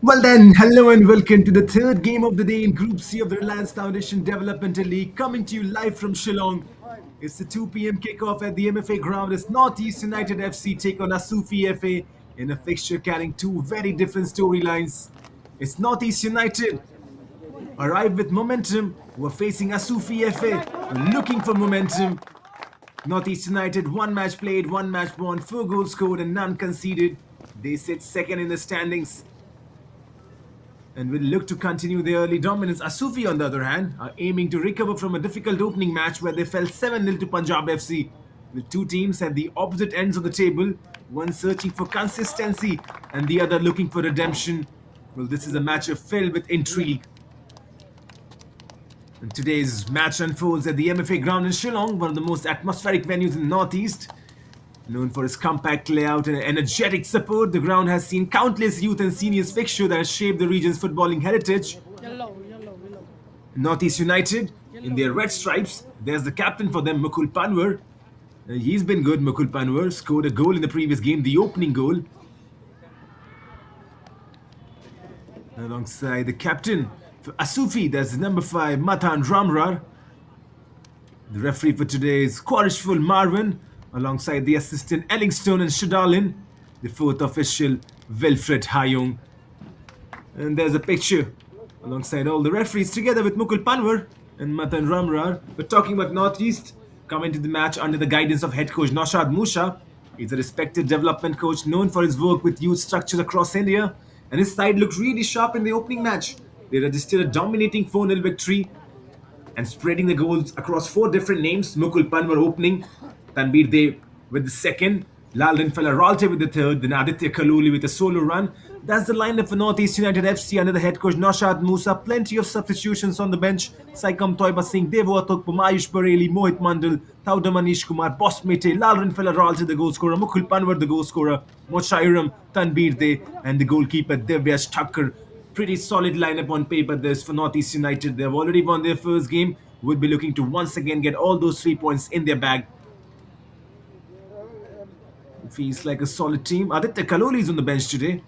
Well then, hello and welcome to the third game of the day in Group C of the Reliance Foundation Developmental League, coming to you live from Shillong. It's the 2 p.m. kickoff at the MFA ground as Northeast United FC take on Asufii FA in a fixture carrying two very different storylines. It's Northeast United arrive with momentum, who are facing Asufii FA looking for momentum. Northeast United, one match played, one match won, 4 goals scored and none conceded. They sit second in the standings and will look to continue their early dominance. Asufii, on the other hand, are aiming to recover from a difficult opening match where they fell 7-0 to Punjab FC. The two teams at the opposite ends of the table, one searching for consistency and the other looking for redemption. Well, this is a match filled with intrigue. And today's match unfolds at the MFA ground in Shillong, one of the most atmospheric venues in the Northeast. Known for its compact layout and energetic support, the ground has seen countless youth and seniors fixtures that have shaped the region's footballing heritage. Northeast United, in their red stripes, there's the captain for them, Mukul Panwar. He's been good, Mukul Panwar, scored a goal in the previous game, the opening goal. Alongside the captain for Asufii, that's number 5, Matan Ramrar. The referee for today is Quarishful Marvin, alongside the assistant Ellingstone and Shadalin, the fourth official Wilfred Hayung. And there's a picture alongside all the referees together with Mukul Panwar and Matan Ramrar. We're talking about Northeast coming to the match under the guidance of head coach Naushad Musa. He's a respected development coach known for his work with youth structures across India, and his side looked really sharp in the opening match. They registered a dominating 4-0 victory and spreading the goals across 4 different names. Mukul Panwar opening, Tanbir Dev with the second, Lal Rinfella Ralte with the third, then Aditya Kaluli with a solo run. That's the lineup for Northeast United FC under the head coach Naushad Musa. Plenty of substitutions on the bench. Saikam Toiba Singh, Devo Atuk, Ayush Bareli, Mohit Mandal, Tauda Manish Kumar, Boss Mete, Lal Rinfella Ralte the goal scorer, Mukul Panwar the goal scorer, Moshairam, Tanbir Dev, and the goalkeeper Devyash Thakkar. Pretty solid lineup on paper this for Northeast United. They've already won their first game, would be looking to once again get all those 3 points in their bag. Feels like a solid team. Aditya Kaloli is on the bench today.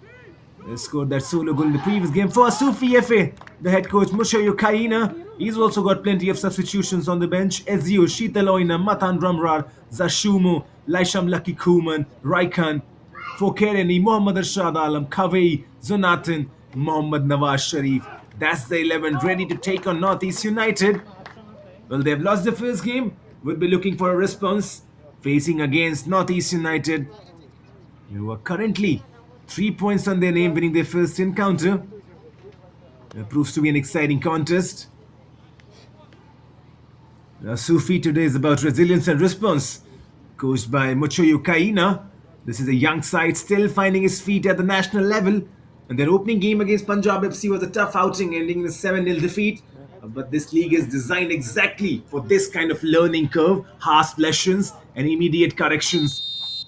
They scored that solo goal in the previous game for Asufii FA. The head coach Mushayo Kaina. He's also got plenty of substitutions on the bench. Ezio, Shitaloina, Matan Ramrar, Zashumo, Laisham Lucky Kuman, Raikan, Fokereni, Mohammad Arshad Alam, Kavei, Zonatan, Mohammad Nawaz Sharif. That's the 11 ready to take on Northeast United. Well, they've lost the first game. Would be looking for a response. Facing against Northeast United, who are currently 3 points on their name, winning their first encounter. It proves to be an exciting contest. Asufii today is about resilience and response, coached by Muchoyo Kaina. This is a young side still finding his feet at the national level. And their opening game against Punjab FC was a tough outing, ending in a 7-0 defeat. But this league is designed exactly for this kind of learning curve, harsh lessons and immediate corrections.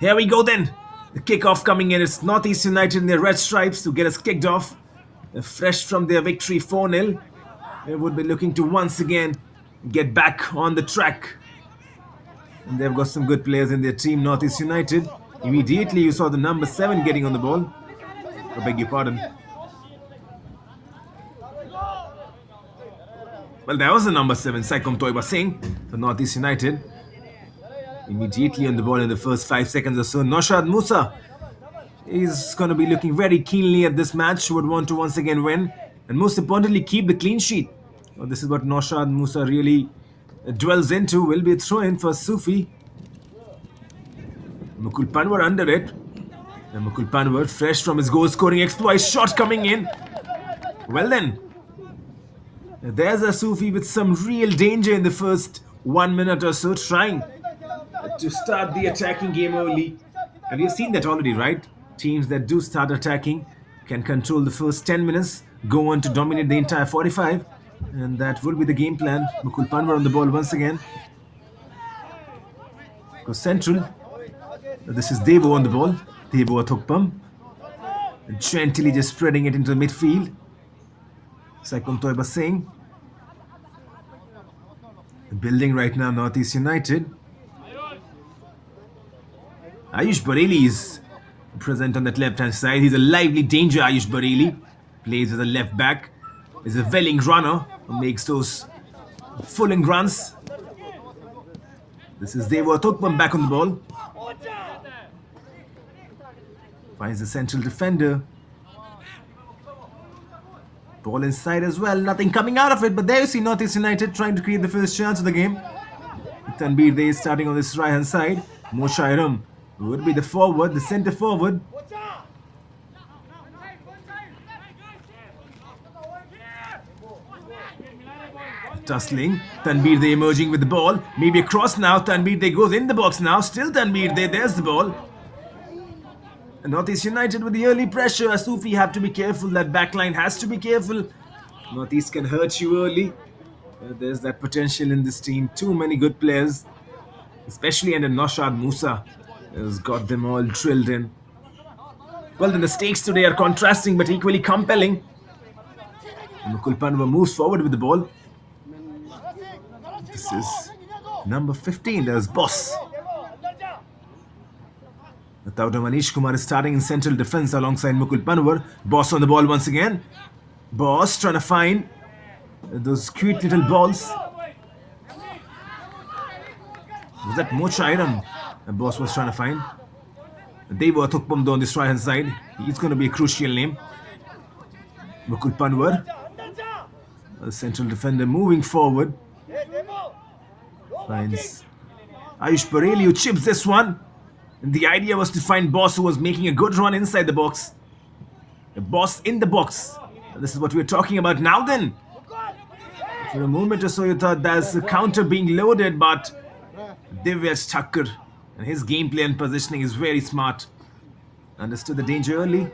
Here we go then. The kickoff coming in. It's Northeast United in their red stripes to get us kicked off. They're fresh from their victory 4-0. They would be looking to once again get back on the track. And they've got some good players in their team, Northeast United. Immediately you saw the number 7 getting on the ball. I beg your pardon. Well, that was the number 7, Saikom Toiba Singh for Northeast United. Immediately on the ball in the first 5 seconds or so. Naushad Musa is going to be looking very keenly at this match. Would want to once again win. And most importantly, keep the clean sheet. Well, this is what Naushad Musa really dwells into. Will be a throw-in for Asufii. Mukul Panwar under it. And Mukul Panwar, fresh from his goal-scoring exploit. Shot coming in. Well then. There's Asufii with some real danger in the first 1 minute or so, trying to start the attacking game early. And you've seen that already, right? Teams that do start attacking can control the first 10 minutes, go on to dominate the entire 45. And that will be the game plan. Mukul Panwar on the ball once again. Goes central. This is Devo on the ball. Devo Athokpam. Gently just spreading it into the midfield. Saikom Toiba Singh. Building right now, Northeast United. Ayush Bareli is present on that left-hand side. He's a lively danger, Ayush Bareli. Plays as a left back. Is a welling runner who makes those fulling runs. This is Devo Thukpam back on the ball. Finds the central defender. Ball inside as well. Nothing coming out of it. But there you see Northeast United trying to create the first chance of the game. Tanbir Dey starting on this right-hand side. Mo Shairam would be the forward, the centre forward. Tussling. Tanbir Dey emerging with the ball. Maybe a cross now. Tanbir Dey goes in the box now. Still Tanbir Dey. There's the ball. And Northeast United with the early pressure. Asufii have to be careful. That backline has to be careful. Northeast can hurt you early. There's that potential in this team. Too many good players. Especially under Naushad Musa. Has got them all drilled in. Well, then the stakes today are contrasting but equally compelling. Mukul Panwa moves forward with the ball. This is number 15. There's Boss. Tauda Manish Kumar is starting in central defense alongside Mukul Panwar. Boss on the ball once again. Boss trying to find those cute little balls. Was that Mo Chairam the Boss was trying to find? Devo Thukpam on this right hand side. He's going to be a crucial name. Mukul Panwar, the central defender, moving forward. Finds Ayush Bareli who chips this one. And the idea was to find Boss, who was making a good run inside the box. The Boss in the box. And this is what we're talking about now then. For a moment or so you thought there's a counter being loaded, but Divyash Thakkar and his gameplay and positioning is very smart. Understood the danger early.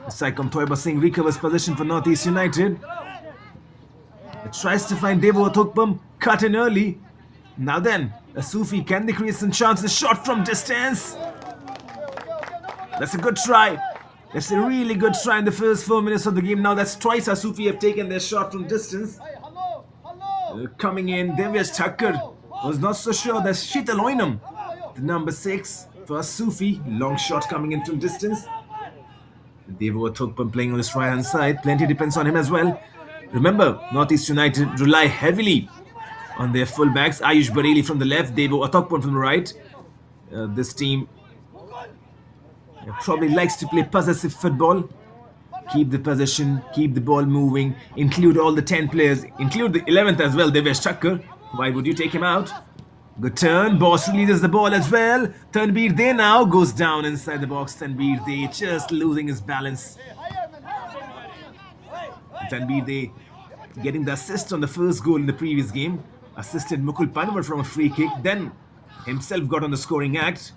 Saikom Thoiba Singh recovers position for Northeast United. It tries to find Devo Thukpam, cut in early. Now then, Asufii, can they create some chances? Shot from distance. That's a good try. That's a really good try in the first 4 minutes of the game. Now that's twice Asufii have taken their shot from distance. Coming in, Divyash Thakkar was not so sure. That's Sheetal Oinam, the number 6 for Asufii. Long shot coming in from distance. Devo Thukpam playing on his right hand side. Plenty depends on him as well. Remember, Northeast United rely heavily on their fullbacks. Ayush Bareli from the left, Devo Thukpam from the right. This team probably likes to play possessive football. Keep the possession, keep the ball moving, include all the 10 players, include the 11th as well, Divyash Thakkar. Why would you take him out? Good turn, Boss releases the ball as well. Tanbir Dey now goes down inside the box. Tanbir Dey just losing his balance. Tanbir Dey getting the assist on the first goal in the previous game. Assisted Mukul Panwar from a free kick, then himself got on the scoring act.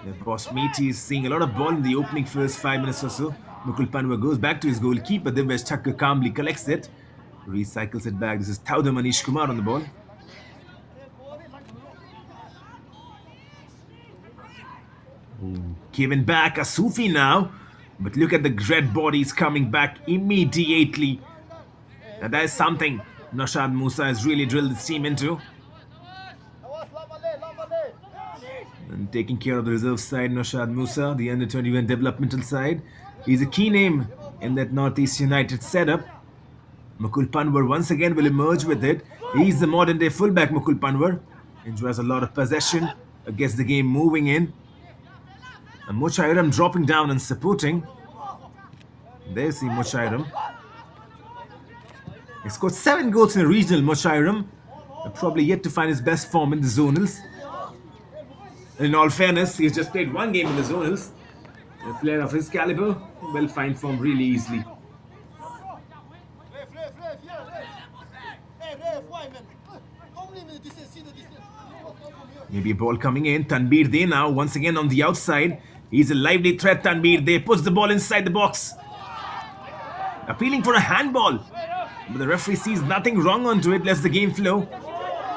The Boss Meaty is seeing a lot of ball in the opening first 5 minutes or so. Mukul Panwar goes back to his goalkeeper. Divyash Thakkar calmly collects it, recycles it back. This is Tauda Manish Kumar on the ball. Given back Asufii now, but look at the red bodies coming back immediately. And that is something Naushad Musa has really drilled his team into. And taking care of the reserve side, Naushad Musa, the under-21 developmental side. He's a key name in that Northeast United setup. Mukul Panwar once again will emerge with it. He's the modern-day fullback, Mukul Panwar. Enjoys a lot of possession, gets the game moving in. And Mo Chairam dropping down and supporting. There you see Mo Chairam. He scored 7 goals in a regional, Mo Chairam. Probably yet to find his best form in the zonals. In all fairness, he's just played 1 game in the zonals. A player of his caliber will find form really easily. Maybe a ball coming in. Tanbir Dey now once again on the outside. He's a lively threat. Tanbir Dey puts the ball inside the box. Appealing for a handball. But the referee sees nothing wrong onto it. Lets the game flow.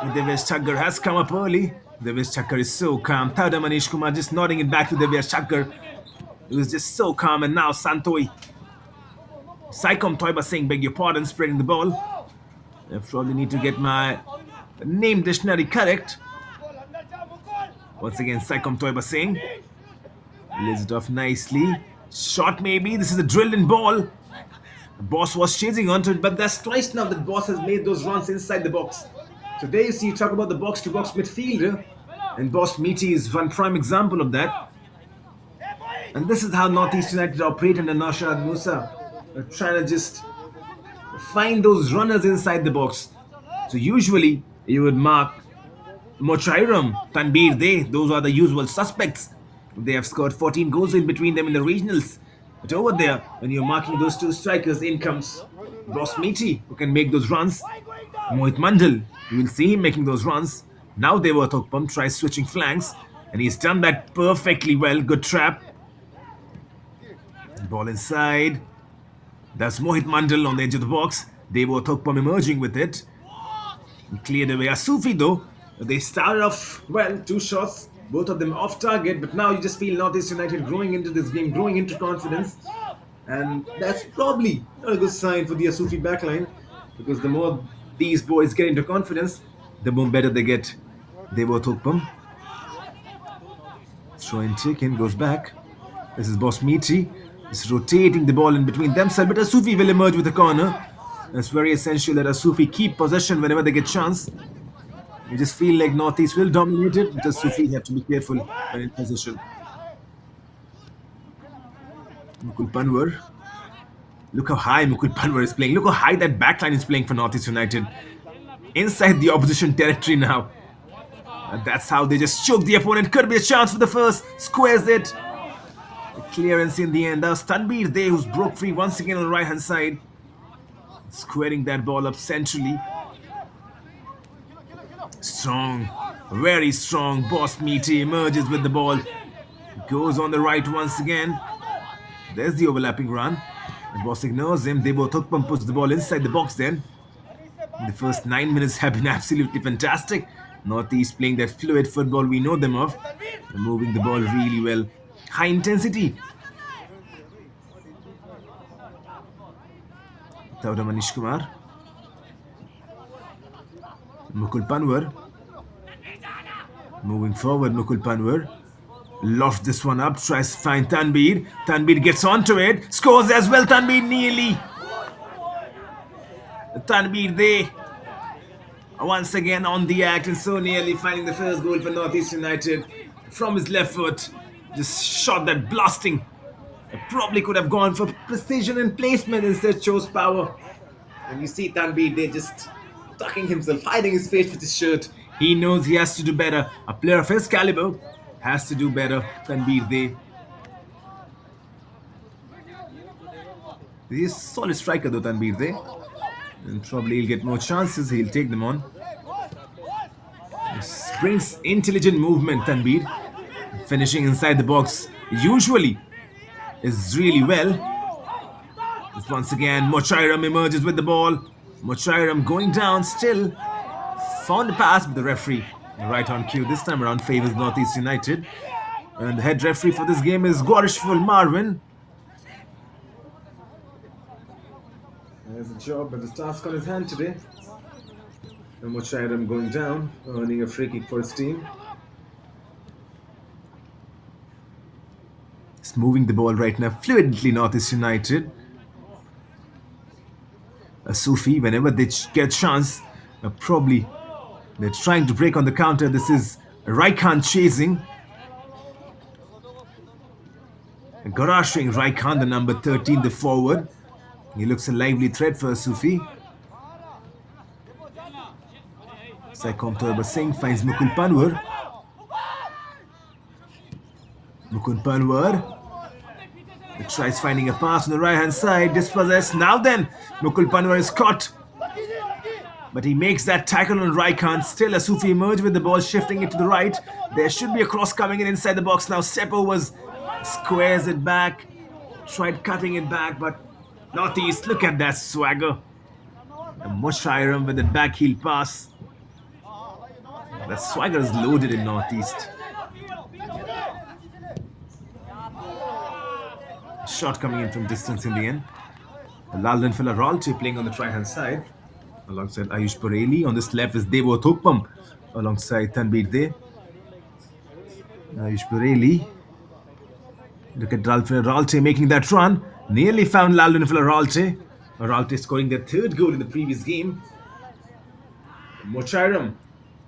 Divyash Thakkar has come up early. Divyash Thakkar is so calm. Tauda Manish Kumar just nodding it back to Divyash Thakkar. It was just so calm. And now Santoi. Saikom Thoiba Singh, beg your pardon, spreading the ball. I probably need to get my name dictionary correct. Once again, Saikom Toiba Singh lays it off nicely. Shot maybe. This is a drilled in ball. The boss was chasing onto it, but that's twice now that boss has made those runs inside the box. So there you see, you talk about the box-to-box midfielder, and Boss Meaty is one prime example of that. And this is how Northeast United operate under Naushad Musa, trying to just find those runners inside the box. So usually you would mark Mochairam, Tanbir Day, those are the usual suspects. They have scored 14 goals in between them in the regionals. But over there, when you're marking those two strikers, in comes Boss Meaty, who can make those runs. Mohit Mandal, you will see him making those runs. Now Deva Thokpam tries switching flanks, and he's done that perfectly well. Good trap. Ball inside. That's Mohit Mandal on the edge of the box. Deva Thokpam emerging with it. He cleared away Asufii though. They started off well, 2 shots, both of them off target, but now you just feel Northeast United growing into this game, growing into confidence. And that's probably not a good sign for the Asufii backline, because the more these boys get into confidence, the more better they get. Deva Thokpam. Throw in taken, goes back. This is Boss Meaty. He's rotating the ball in between themselves, but Asufii will emerge with a corner. It's very essential that Asufii keep possession whenever they get chance. You just feel like Northeast will dominate it, but Asufii have to be careful when in possession. Mukul Panwar. Look how high Mukul Panwar is playing. Look how high that backline is playing for Northeast United. Inside the opposition territory now. And that's how they just choke the opponent. Could be a chance for the first. Squares it. A clearance in the end. That was Tanbir Day who's broke free once again on the right hand side. Squaring that ball up centrally. Strong. Very strong. Boss Meaty emerges with the ball. Goes on the right once again. There's the overlapping run. The boss ignores him. Deva Thokpam puts the ball inside the box then. The first 9 minutes have been absolutely fantastic. Northeast playing that fluid football we know them of. They're moving the ball really well. High intensity. Tauda Manish Kumar. Mukul Panwar. Moving forward, Mukul Panwar. Lofts this one up, tries to find Tanbir. Tanbir gets onto it. Scores as well, Tanbir nearly. Tanbir Day once again on the act and so nearly finding the first goal for Northeast United from his left foot. Just shot that blasting. It probably could have gone for precision and placement, instead chose power. And you see Tanbir Day just tucking himself, hiding his face with his shirt. He knows he has to do better. A player of his caliber has to do better. Tanbir Day. He's a solid striker though, Tanbir Day. And probably he'll get more chances, he'll take them on. Brings intelligent movement, Tanbir. Finishing inside the box usually is really well. Once again, Mochairam emerges with the ball. Mochairam going down still. Found the pass, but the referee, right on cue this time around, favors Northeast United. And the head referee for this game is Gorishful Marvin. There's a job, but the task on his hand today. And Mochairam going down, earning a free kick for his team. It's moving the ball right now fluidly, Northeast United. Asufii, whenever they get chance, probably they're trying to break on the counter. This is Raikhan chasing. Garashing Raikhan, the number 13, the forward. He looks a lively threat for Asufii. Saikom Toiba Singh finds Mukul Panwar. Mukul Panwar tries finding a pass on the right hand side. Dispossessed. Now then, Mukul Panwar is caught. But he makes that tackle on Raikhan. Still Asufii emerge with the ball, shifting it to the right. There should be a cross coming in inside the box now. Seppo was squares it back. Tried cutting it back, but Northeast, look at that swagger. And Mochairam with the back heel pass. That swagger is loaded in Northeast. Shot coming in from distance in the end. Laldan Filaralti playing on the right hand side alongside Ayush Pareli. On this left is Deva Thokpam alongside Tanbir Day. Ayush Pirelli. Look at Ralph Ralte making that run. Nearly found Lalvin Ralte. Ralte scoring their third goal in the previous game. Mochairam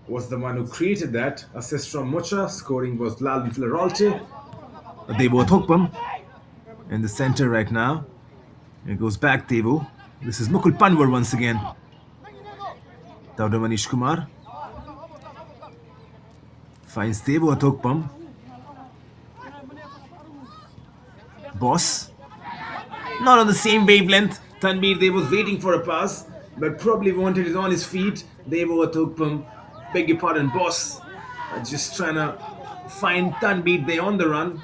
was the one who created that. Assist from Mocha. Scoring was Lalvin Ralte. They both hook them in the center right now. It goes back Devo. This is Mukul Panwar once again. Tauda Manish Kumar finds Devo at Hokpam. Boss. Not on the same wavelength. Tanbir Dev was waiting for a pass, but probably wanted it on his feet. Devo at Hokpam. Beg your pardon, boss. Just trying to find Tanbir Dev on the run.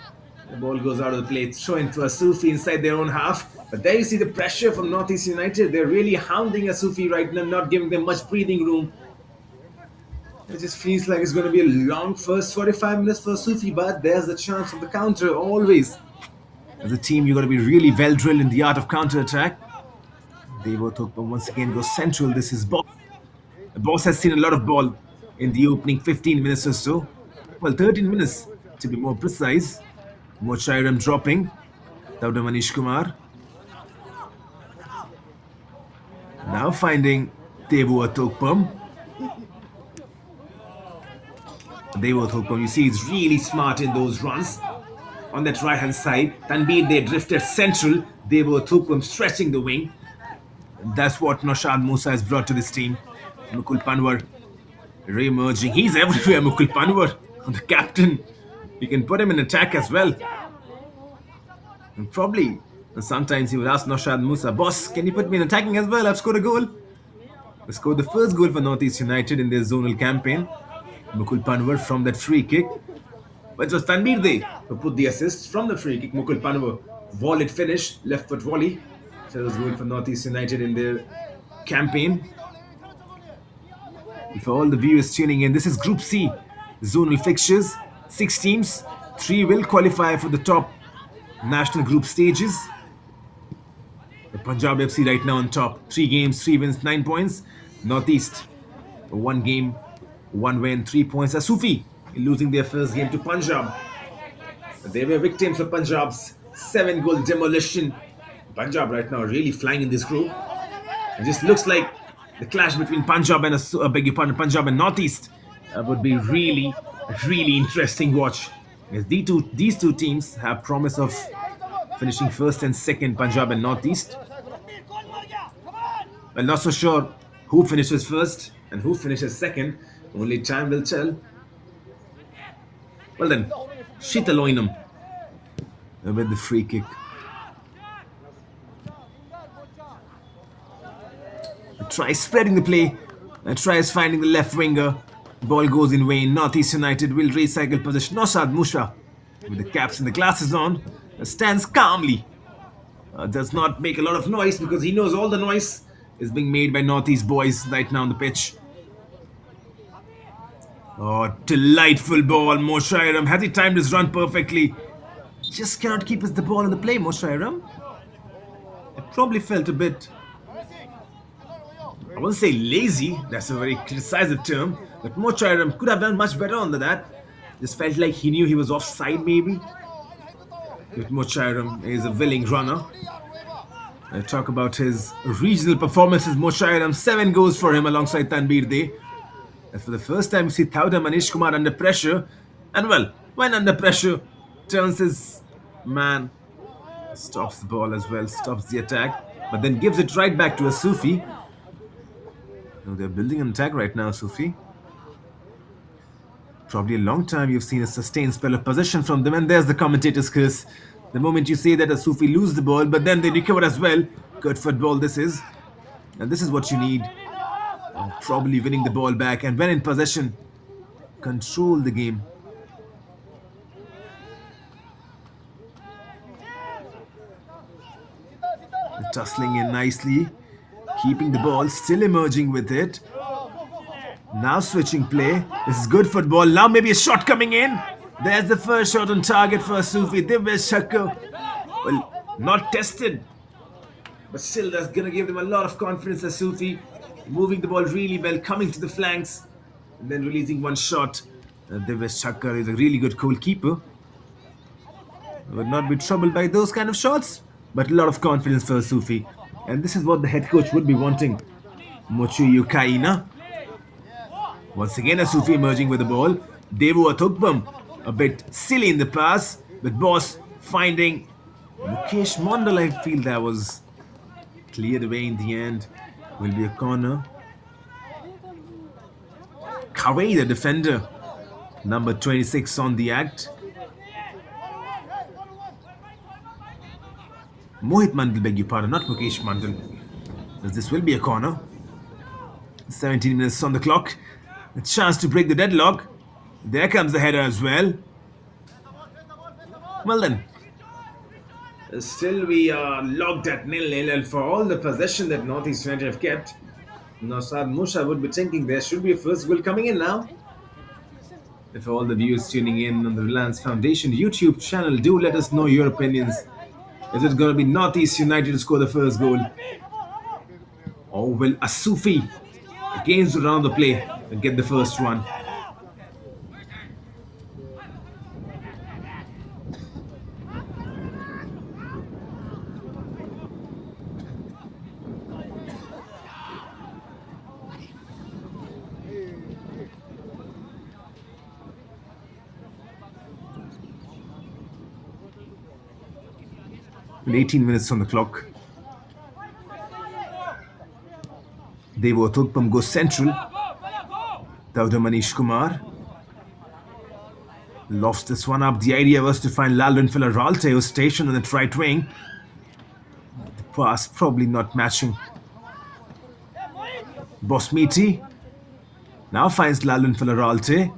The ball goes out of the play. It's showing to Asufii inside their own half. But there you see the pressure from Northeast United. They're really hounding Asufii right now, not giving them much breathing room. It just feels like it's going to be a long first 45 minutes for Asufii, but there's the chance of the counter always. As a team, you've got to be really well drilled in the art of counter-attack. Devo Thokpam once again goes central. This is Boss. The Boss has seen a lot of ball in the opening 15 minutes or so. Well, 13 minutes to be more precise. Mochairam dropping. Tauda Manish Kumar. Now finding Devo Thokpam. Devo Thokpam, you see, he's really smart in those runs. On that right hand side, Tanbir they drifted central. Devo Thokpam stretching the wing. That's what Naushad Musa has brought to this team. Mukul Panwar re-emerging. He's everywhere, Mukul Panwar. The captain. You can put him in attack as well. And probably sometimes he would ask Naushad Musa, boss, can you put me in attacking as well? I've scored a goal. They scored the first goal for Northeast United in their zonal campaign. Mukul Panwar from that free kick. But it was Tanbir Dey who put the assist from the free kick. Mukul Panwar volleyed finish, left foot volley. So it was goal for Northeast United in their campaign. For all the viewers tuning in, this is Group C. Zonal fixtures. 6 teams. 3 will qualify for the top national group stages. The Punjab FC right now on top. 3 games, 3 wins, 9 points. Northeast, 1 game, 1 win, 3 points. Asufii losing their first game to Punjab. They were victims of Punjab's 7-goal demolition. Punjab right now really flying in this group. It just looks like the clash between Punjab and Punjab and Northeast would be really interesting watch. Yes, these two teams have promise of finishing first and second, Punjab and Northeast. Well, not so sure who finishes first and who finishes second. Only time will tell. Well then, Shitaloinam with the free kick. Tries spreading the play. Tries finding the left winger. Ball goes in vain. Northeast United will recycle possession. Naushad Musa, with the caps and the glasses on, stands calmly. Does not make a lot of noise because he knows all the noise is being made by Northeast boys right now on the pitch. Oh, delightful ball, Mochairam. Has he timed his run perfectly? Just cannot keep the ball in the play, Mochairam. It probably felt a bit, I won't say lazy, that's a very decisive term, but Mochairam could have done much better on that. Just felt like he knew he was offside maybe. But Mochairam is a willing runner. I talk about his regional performances. Mochairam, 7 goals for him alongside Tanbir Dey. And for the first time, you see Tauda Manish Kumar under pressure. And well, when under pressure, turns his man, stops the ball as well, stops the attack, but then gives it right back to Asufii. No, they're building an attack right now, Asufii. Probably a long time you've seen a sustained spell of possession from them, and there's the commentator's curse. The moment you say that Asufii lose the ball, but then they recover as well. Good football this is. And this is what you need. Probably winning the ball back, and when in possession, control the game. Tussling in nicely, keeping the ball, still emerging with it. Now switching play. This is good football. Now maybe a shot coming in. There's the first shot on target for Asufii. Divya Shakkar. Well, not tested, but still that's going to give them a lot of confidence. Asufii moving the ball really well, coming to the flanks, and then releasing one shot. Devesh Thakkar is a really good goalkeeper. Would not be troubled by those kind of shots, but a lot of confidence for Asufii. And this is what the head coach would be wanting. Mochiyu Kaina. Once again, Asufii emerging with the ball. Devu Athukpam, a bit silly in the pass, but boss finding Mukesh Mondal. I feel that was cleared away in the end. Will be a corner. Kawai, the defender, number 26 on the act. Mohit Mandal, beg your pardon, not Mukesh Mandal. As this will be a corner. 17 minutes on the clock. A chance to break the deadlock. There comes the header as well. Well then, still we are locked at 0-0, and for all the possession that Northeast United have kept, Nasad Musha would be thinking there should be a first goal coming in now. And for all the viewers tuning in on the Reliance Foundation YouTube channel, do let us know your opinions. Is it going to be Northeast United to score the first goal? Or will Asufii, against the round of play, get the first one? With 18 minutes on the clock, Devo Thukpam goes central. Dauda Manish Kumar lofts this one up. The idea was to find Lalvin Filaralte, who's stationed on the right wing. The pass probably not matching. Bosmiti now finds Lalvin Filaralte.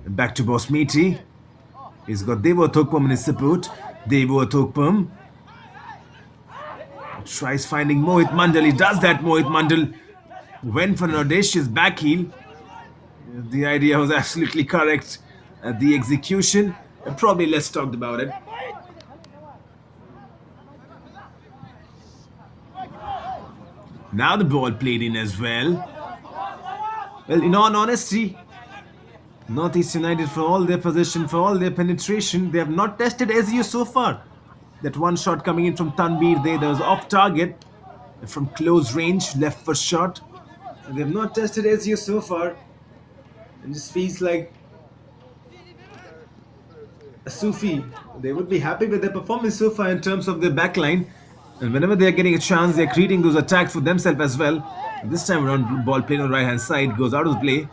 Back to Bosmiti. He's got Devo Thukpam in his support. Devo Thukpam tries finding Mohit Mandal. He does that. Mohit Mandal went for an audacious back heel. The idea was absolutely correct. The execution, probably less talked about it. Now the ball played in as well. Well, in all honesty, Northeast United, for all their possession, for all their penetration, they have not tested SU so far. That one shot coming in from Tanbir there, that was off target from close range, left for shot. And they have not tested SU so far. It just feels like Asufii, they would be happy with their performance so far in terms of their backline. And whenever they're getting a chance, they're creating those attacks for themselves as well. And this time around, ball played on the right hand side, goes out of play.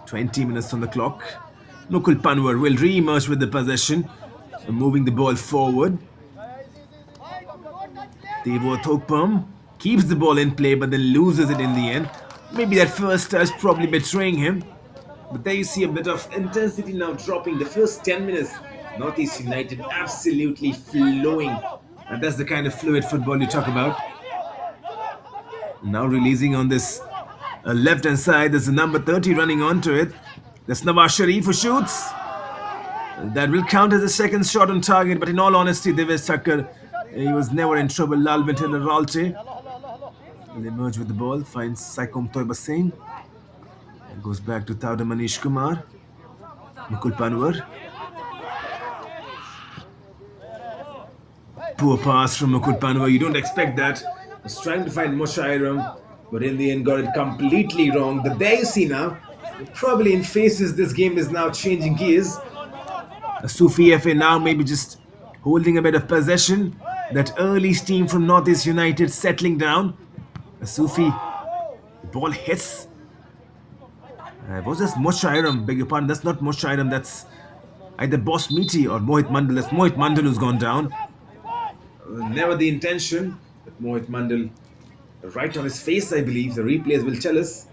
20 minutes on the clock. Mukul Panwar will re-emerge with the possession, moving the ball forward. Devo Thukpam keeps the ball in play but then loses it in the end. Maybe that first touch probably betraying him. But there you see a bit of intensity now dropping. The first 10 minutes, Northeast United absolutely flowing. And that's the kind of fluid football you talk about. Now releasing on this left hand side, there's the number 30 running onto it. That's Nawaz Sharif who shoots. That will count as a second shot on target, but in all honesty, Devesh Thakkar, he was never in trouble. Lalvin Filaralte will emerge with the ball, finds Saikom Toiba Singh. And goes back to Dauda Manish Kumar. Mukul Panwar. Poor pass from Mukul Panwar. You don't expect that. Was trying to find Moshairam, but in the end got it completely wrong. But there you see now, probably in phases this game is now changing gears. Asufii FA now maybe just holding a bit of possession. That early steam from Northeast United settling down. Asufii, the ball hits. Was this Moshairam? Beg your pardon, that's not Moshairam, that's either Bosmiti or Mohit Mandal. That's Mohit Mandal who's gone down. Never the intention, but Mohit Mandal right on his face, I believe. The replays will tell us.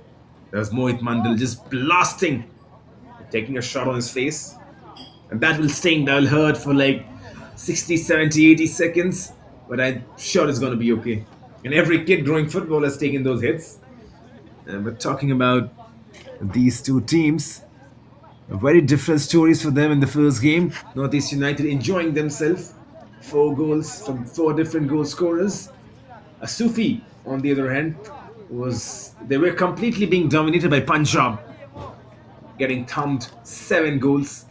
There was Mohit Mandal just blasting, taking a shot on his face. And that will sting, that will hurt for like 60, 70, 80 seconds. But I'm sure it's going to be okay. And every kid growing football has taken those hits. But talking about these two teams, very different stories for them in the first game. Northeast United enjoying themselves. 4 goals from 4 different goal scorers. Asufii, on the other hand, was they were completely being dominated by Punjab, getting thumped 7 goals,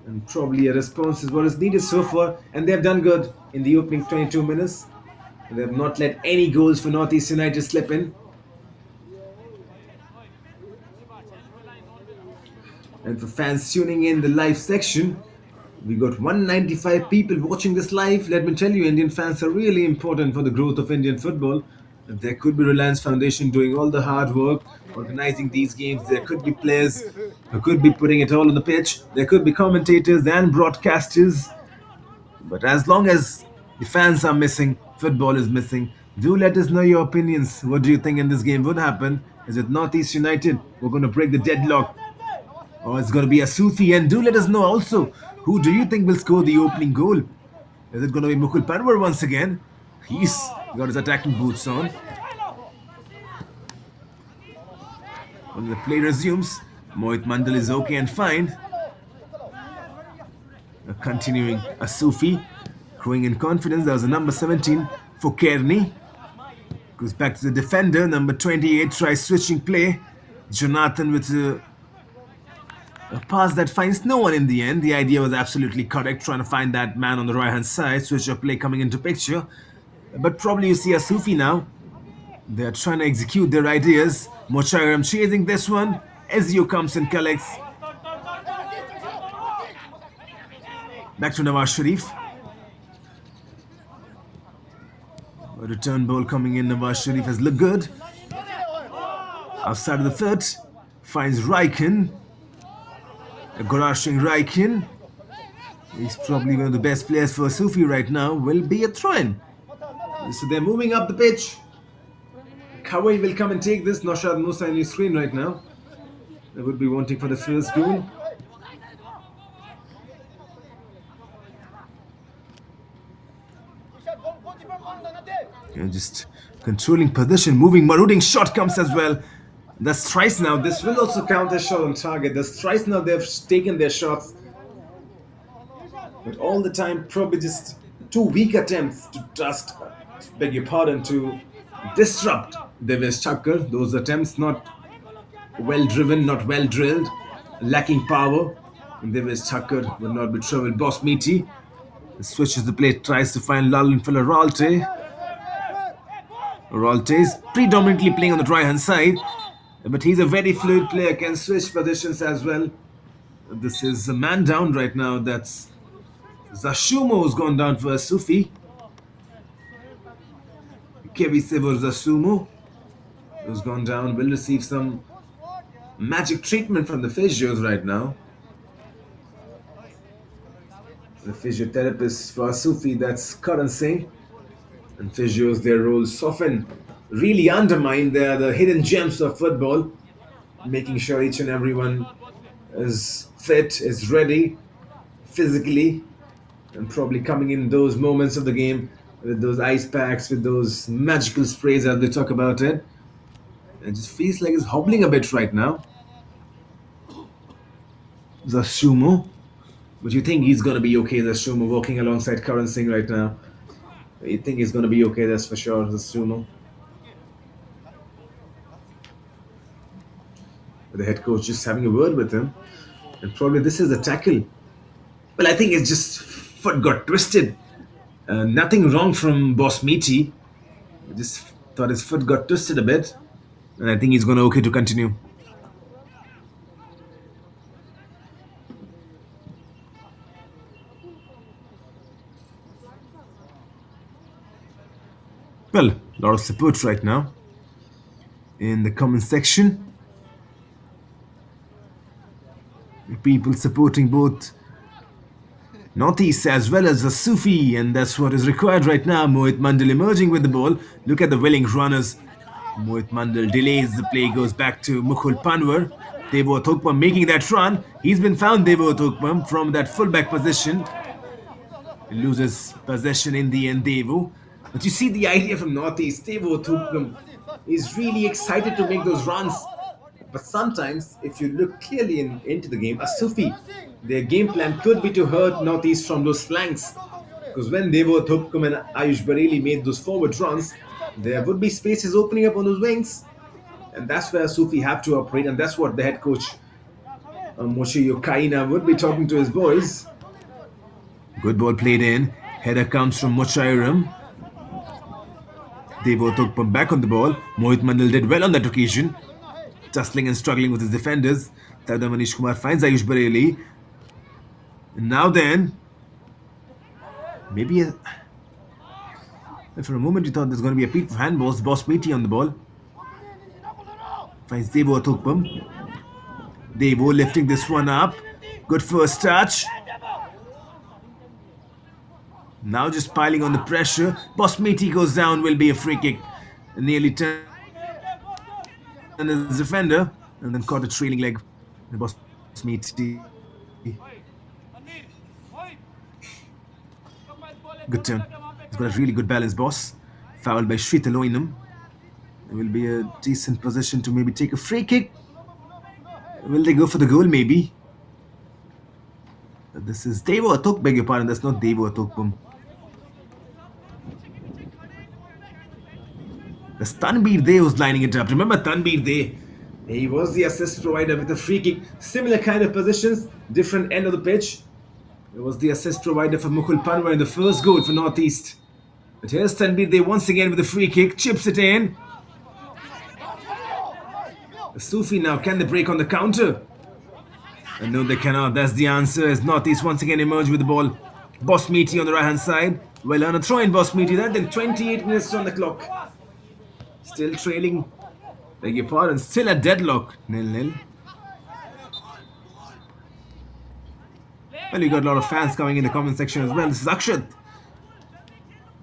and probably a response is what is needed so far. And they have done good in the opening 22 minutes. They have not let any goals for Northeast United slip in. And for fans tuning in the live section, we got 195 people watching this live. Let me tell you, Indian fans are really important for the growth of Indian football. There could be Reliance Foundation doing all the hard work, organizing these games. There could be players who could be putting it all on the pitch. There could be commentators and broadcasters. But as long as the fans are missing, football is missing. Do let us know your opinions. What do you think in this game would happen? Is it Northeast United? We're going to break the deadlock. Or it's going to be Asufii. And do let us know also, who do you think will score the opening goal? Is it going to be Mukul Panwar once again? He's got his attacking boots on. When the play resumes, Mohit Mandal is okay and fine. Continuing Asufii, growing in confidence. That was a number 17 for Kearney. Goes back to the defender. Number 28 tries switching play. Jonathan with a pass that finds no one in the end. The idea was absolutely correct, trying to find that man on the right hand side. Switch of play coming into picture. But probably you see Asufii now. They're trying to execute their ideas. Mocharam chasing this one. Ezio comes and collects. Back to Nawaz Sharif. A return ball coming in. Nawaz Sharif has looked good. Outside of the foot. Finds Raikin. Gorashing Raikin. He's probably one of the best players for Asufii right now. Will be a throw-in. So they're moving up the pitch. Kawai will come and take this. Noshad Musa on your screen right now. They would be wanting for the first goal. Just controlling position, moving. Maruding shot comes as well. That's thrice now. This will also count as shot on target. That's thrice now they've taken their shots. But all the time, probably just 2 weak attempts to just, beg your pardon, to disrupt Devesh Thakkar. Those attempts not well driven, not well drilled, lacking power. And Devesh Thakkar will not be troubled. Boss Meaty switches the play, tries to find Lalin for Ralte. Ralte is predominantly playing on the right hand side, but he's a very fluid player, can switch positions as well. This is a man down right now. That's Zashumo who's gone down for Asufii. Kevi Sevor Zasumo who's gone down will receive some magic treatment from the physios right now. The physiotherapist for Asufii, that's Karan Singh. And physios, their roles soften, really undermine. They are the hidden gems of football, making sure each and everyone is fit, is ready physically, and probably coming in those moments of the game with those ice packs, with those magical sprays as they talk about it. It just feels like it's hobbling a bit right now. Zashumo. But you think he's going to be okay, Zashumo, walking alongside Karan Singh right now? You think he's going to be okay, that's for sure, Zashumo. The head coach just having a word with him. And probably this is a tackle. Well, I think it's just foot got twisted. Nothing wrong from Boss Meaty. Just thought his foot got twisted a bit. And I think he's going to okay to continue. Well, a lot of support right now in the comment section. People supporting both Northeast as well as Asufii, and that's what is required right now. Mohit Mandal emerging with the ball. Look at the willing runners. Mohit Mandal delays the play, goes back to Mukul Panwar. Devo Thukpam making that run. He's been found, Devo Thukpam, from that fullback position. He loses possession in the end, Devo. But you see the idea from Northeast. Devo Thukpam is really excited to make those runs. But sometimes, if you look clearly into the game, Asufii, their game plan could be to hurt Northeast from those flanks. Because when Devo Thukpam and Ayush Bareli made those forward runs, There would be spaces opening up on those wings, and that's where Asufii have to operate, and that's what the head coach Moshe Yokaina would be talking to his boys. Good ball played in. Header comes from Mochairam. Devo took back on the ball. Mohit Mandal did well on that occasion, tussling and struggling with his defenders. Tada Manish Kumar finds Ayush Bareli. And now then, maybe for a moment you thought there's going to be a peep for handballs. Boss Meaty on the ball. Finds Devo Thukpam. Devo lifting this one up. Good first touch. Now just piling on the pressure. Boss Meaty goes down, will be a free kick. Nearly turned his defender and then caught a trailing leg. Boss Meaty. Good turn. He's got a really good balance, boss. Fouled by Shrita Loinam. There will be a decent position to maybe take a free kick. Will they go for the goal, maybe? This is Devo Atok, beg your pardon, that's not Devo Atokpum. That's Tanbir Dey who's lining it up. Remember Tanbir Dey? He was the assist provider with a free kick. Similar kind of positions, different end of the pitch. It was the assist provider for Mukul Panwar in the first goal for Northeast. But here's Tanbir Dey once again with a free kick, chips it in. Asufii now, can they break on the counter? And no, they cannot. That's the answer as Northeast once again emerge with the ball. Boss Meaty on the right hand side. Well, on a throw in Boss Meaty. That then 28 minutes on the clock. Still trailing. Beg your pardon. Still a deadlock. 0-0. Well, you got a lot of fans coming in the comment section as well. This is Akshat.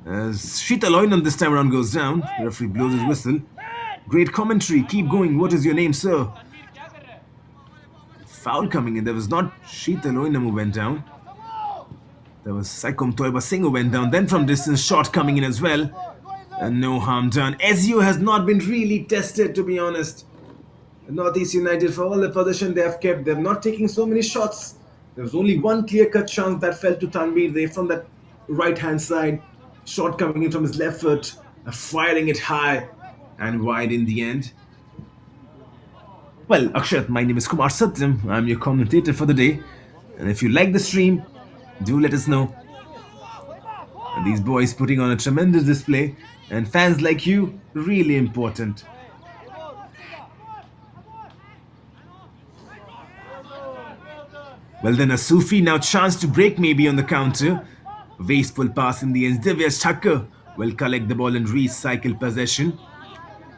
As Shrita Loinam this time around goes down. The referee blows his whistle. Great commentary. Keep going. What is your name, sir? Foul coming in. There was not Shrita Loinam who went down. There was Saikom Toiba Singh who went down. Then from distance, shot coming in as well. And no harm done. Ezio has not been really tested, to be honest. Northeast United, for all the position they have kept, they're not taking so many shots. There was only one clear-cut chance that fell to Tanbir Dey from that right-hand side. Shot coming in from his left foot, firing it high and wide in the end. Well, Akshat, my name is Kumar Satyam. I'm your commentator for the day. And if you like the stream, do let us know. And these boys putting on a tremendous display. And fans like you, really important. Well then, Asufii now chance to break maybe on the counter. Wasteful pass in the end. Divyash Thakkar will collect the ball and recycle possession.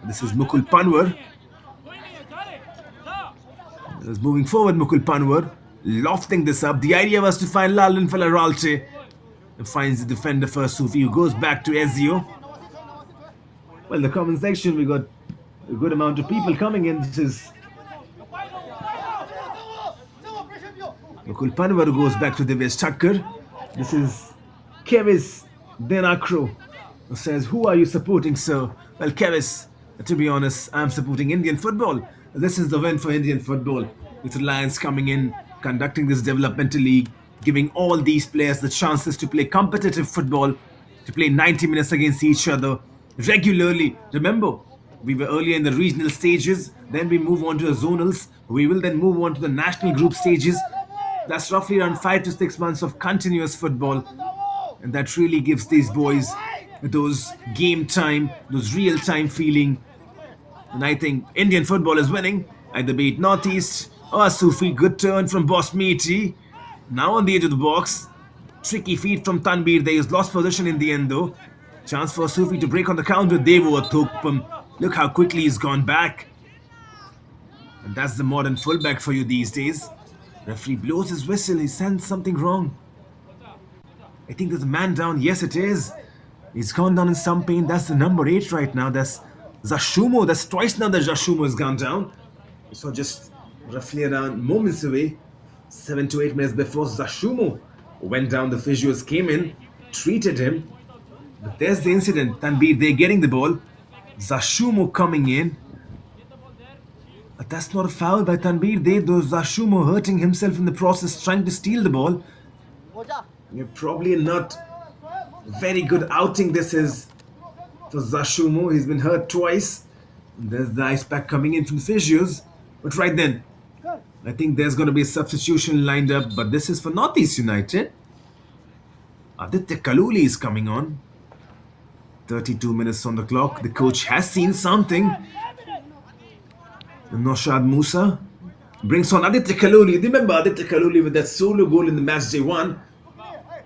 This is Mukul Panwar. Is moving forward, Mukul Panwar. Lofting this up. The idea was to find Lalin Falaralte. And finds the defender for Asufii, who goes back to Ezio. Well, the comment section, we got a good amount of people coming in. This is Mukul Panwar who goes back to Divyash Thakkar. This is Kevis Denakro who says, who are you supporting, sir? Well, Kevis, to be honest, I'm supporting Indian football. This is the win for Indian football. With Reliance coming in, conducting this developmental league, giving all these players the chances to play competitive football, to play 90 minutes against each other regularly. Remember, we were earlier in the regional stages, then we move on to the zonals, we will then move on to the national group stages. That's roughly around 5 to 6 months of continuous football, and that really gives these boys those game time, those real time feeling. And I think Indian football is winning, either be it Northeast or Asufii. Good turn from Boss Meaty. Now on the edge of the box, tricky feed from Tanbir Dey. He's lost position in the end though. Chance for Asufii to break on the counter. Devo Athokpam. Look how quickly he's gone back. And that's the modern fullback for you these days. Referee blows his whistle. He sensed something wrong. I think there's a man down. Yes, it is. He's gone down in some pain. That's the number 8 right now. That's Zashumo. That's twice now that Zashumo has gone down. So just roughly around moments away, 7 to 8 minutes before Zashumo went down, the physios came in, treated him. But there's the incident. Tanbir Dey getting the ball. Zashumo coming in. But that's not a foul by Tanbir Dey, though Zashumo hurting himself in the process, trying to steal the ball. Probably not very good outing this is for Zashumo. He's been hurt twice. And there's the ice pack coming in from the physios. But right then, I think there's going to be a substitution lined up. But this is for Northeast United. Aditya Kaluli is coming on. 32 minutes on the clock. The coach has seen something. Noshad Musa brings on Aditya Kaluli. Remember Aditya Kaluli with that solo goal in the match day one.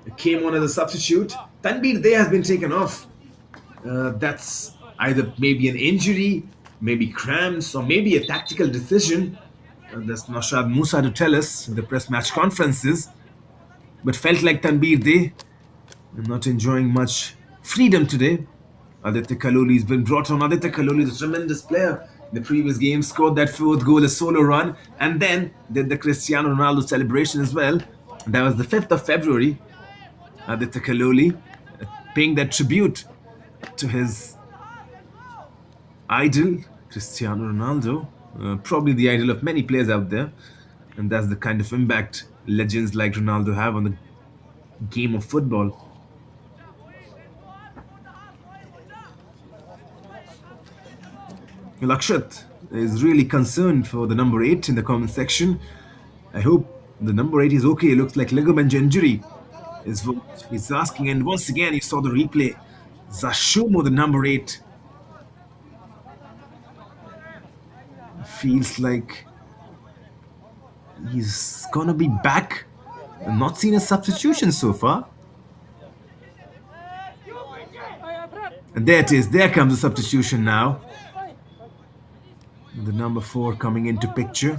It came on as a substitute. Tanbir Dey has been taken off. That's either maybe an injury, maybe cramps, or maybe a tactical decision. That's Noshad Musa to tell us in the press match conferences. But felt like Tanbir Dey not enjoying much freedom today. Aditya Kaluli has been brought on. Aditya Kaluli is a tremendous player. In the previous game, scored that fourth goal, a solo run, and then did the Cristiano Ronaldo celebration as well. That was the 5th of February. Aditya Kaluli paying that tribute to his idol, Cristiano Ronaldo. Probably the idol of many players out there. And that's the kind of impact legends like Ronaldo have on the game of football. Lakshat is really concerned for the number 8 in the comment section. I hope the number 8 is okay. It looks like ligament injury is what he's asking. And once again, you saw the replay. Zashumo, the number 8. Feels like he's gonna be back. I've not seen a substitution so far. And there it is. There comes the substitution now. The number 4 coming into picture.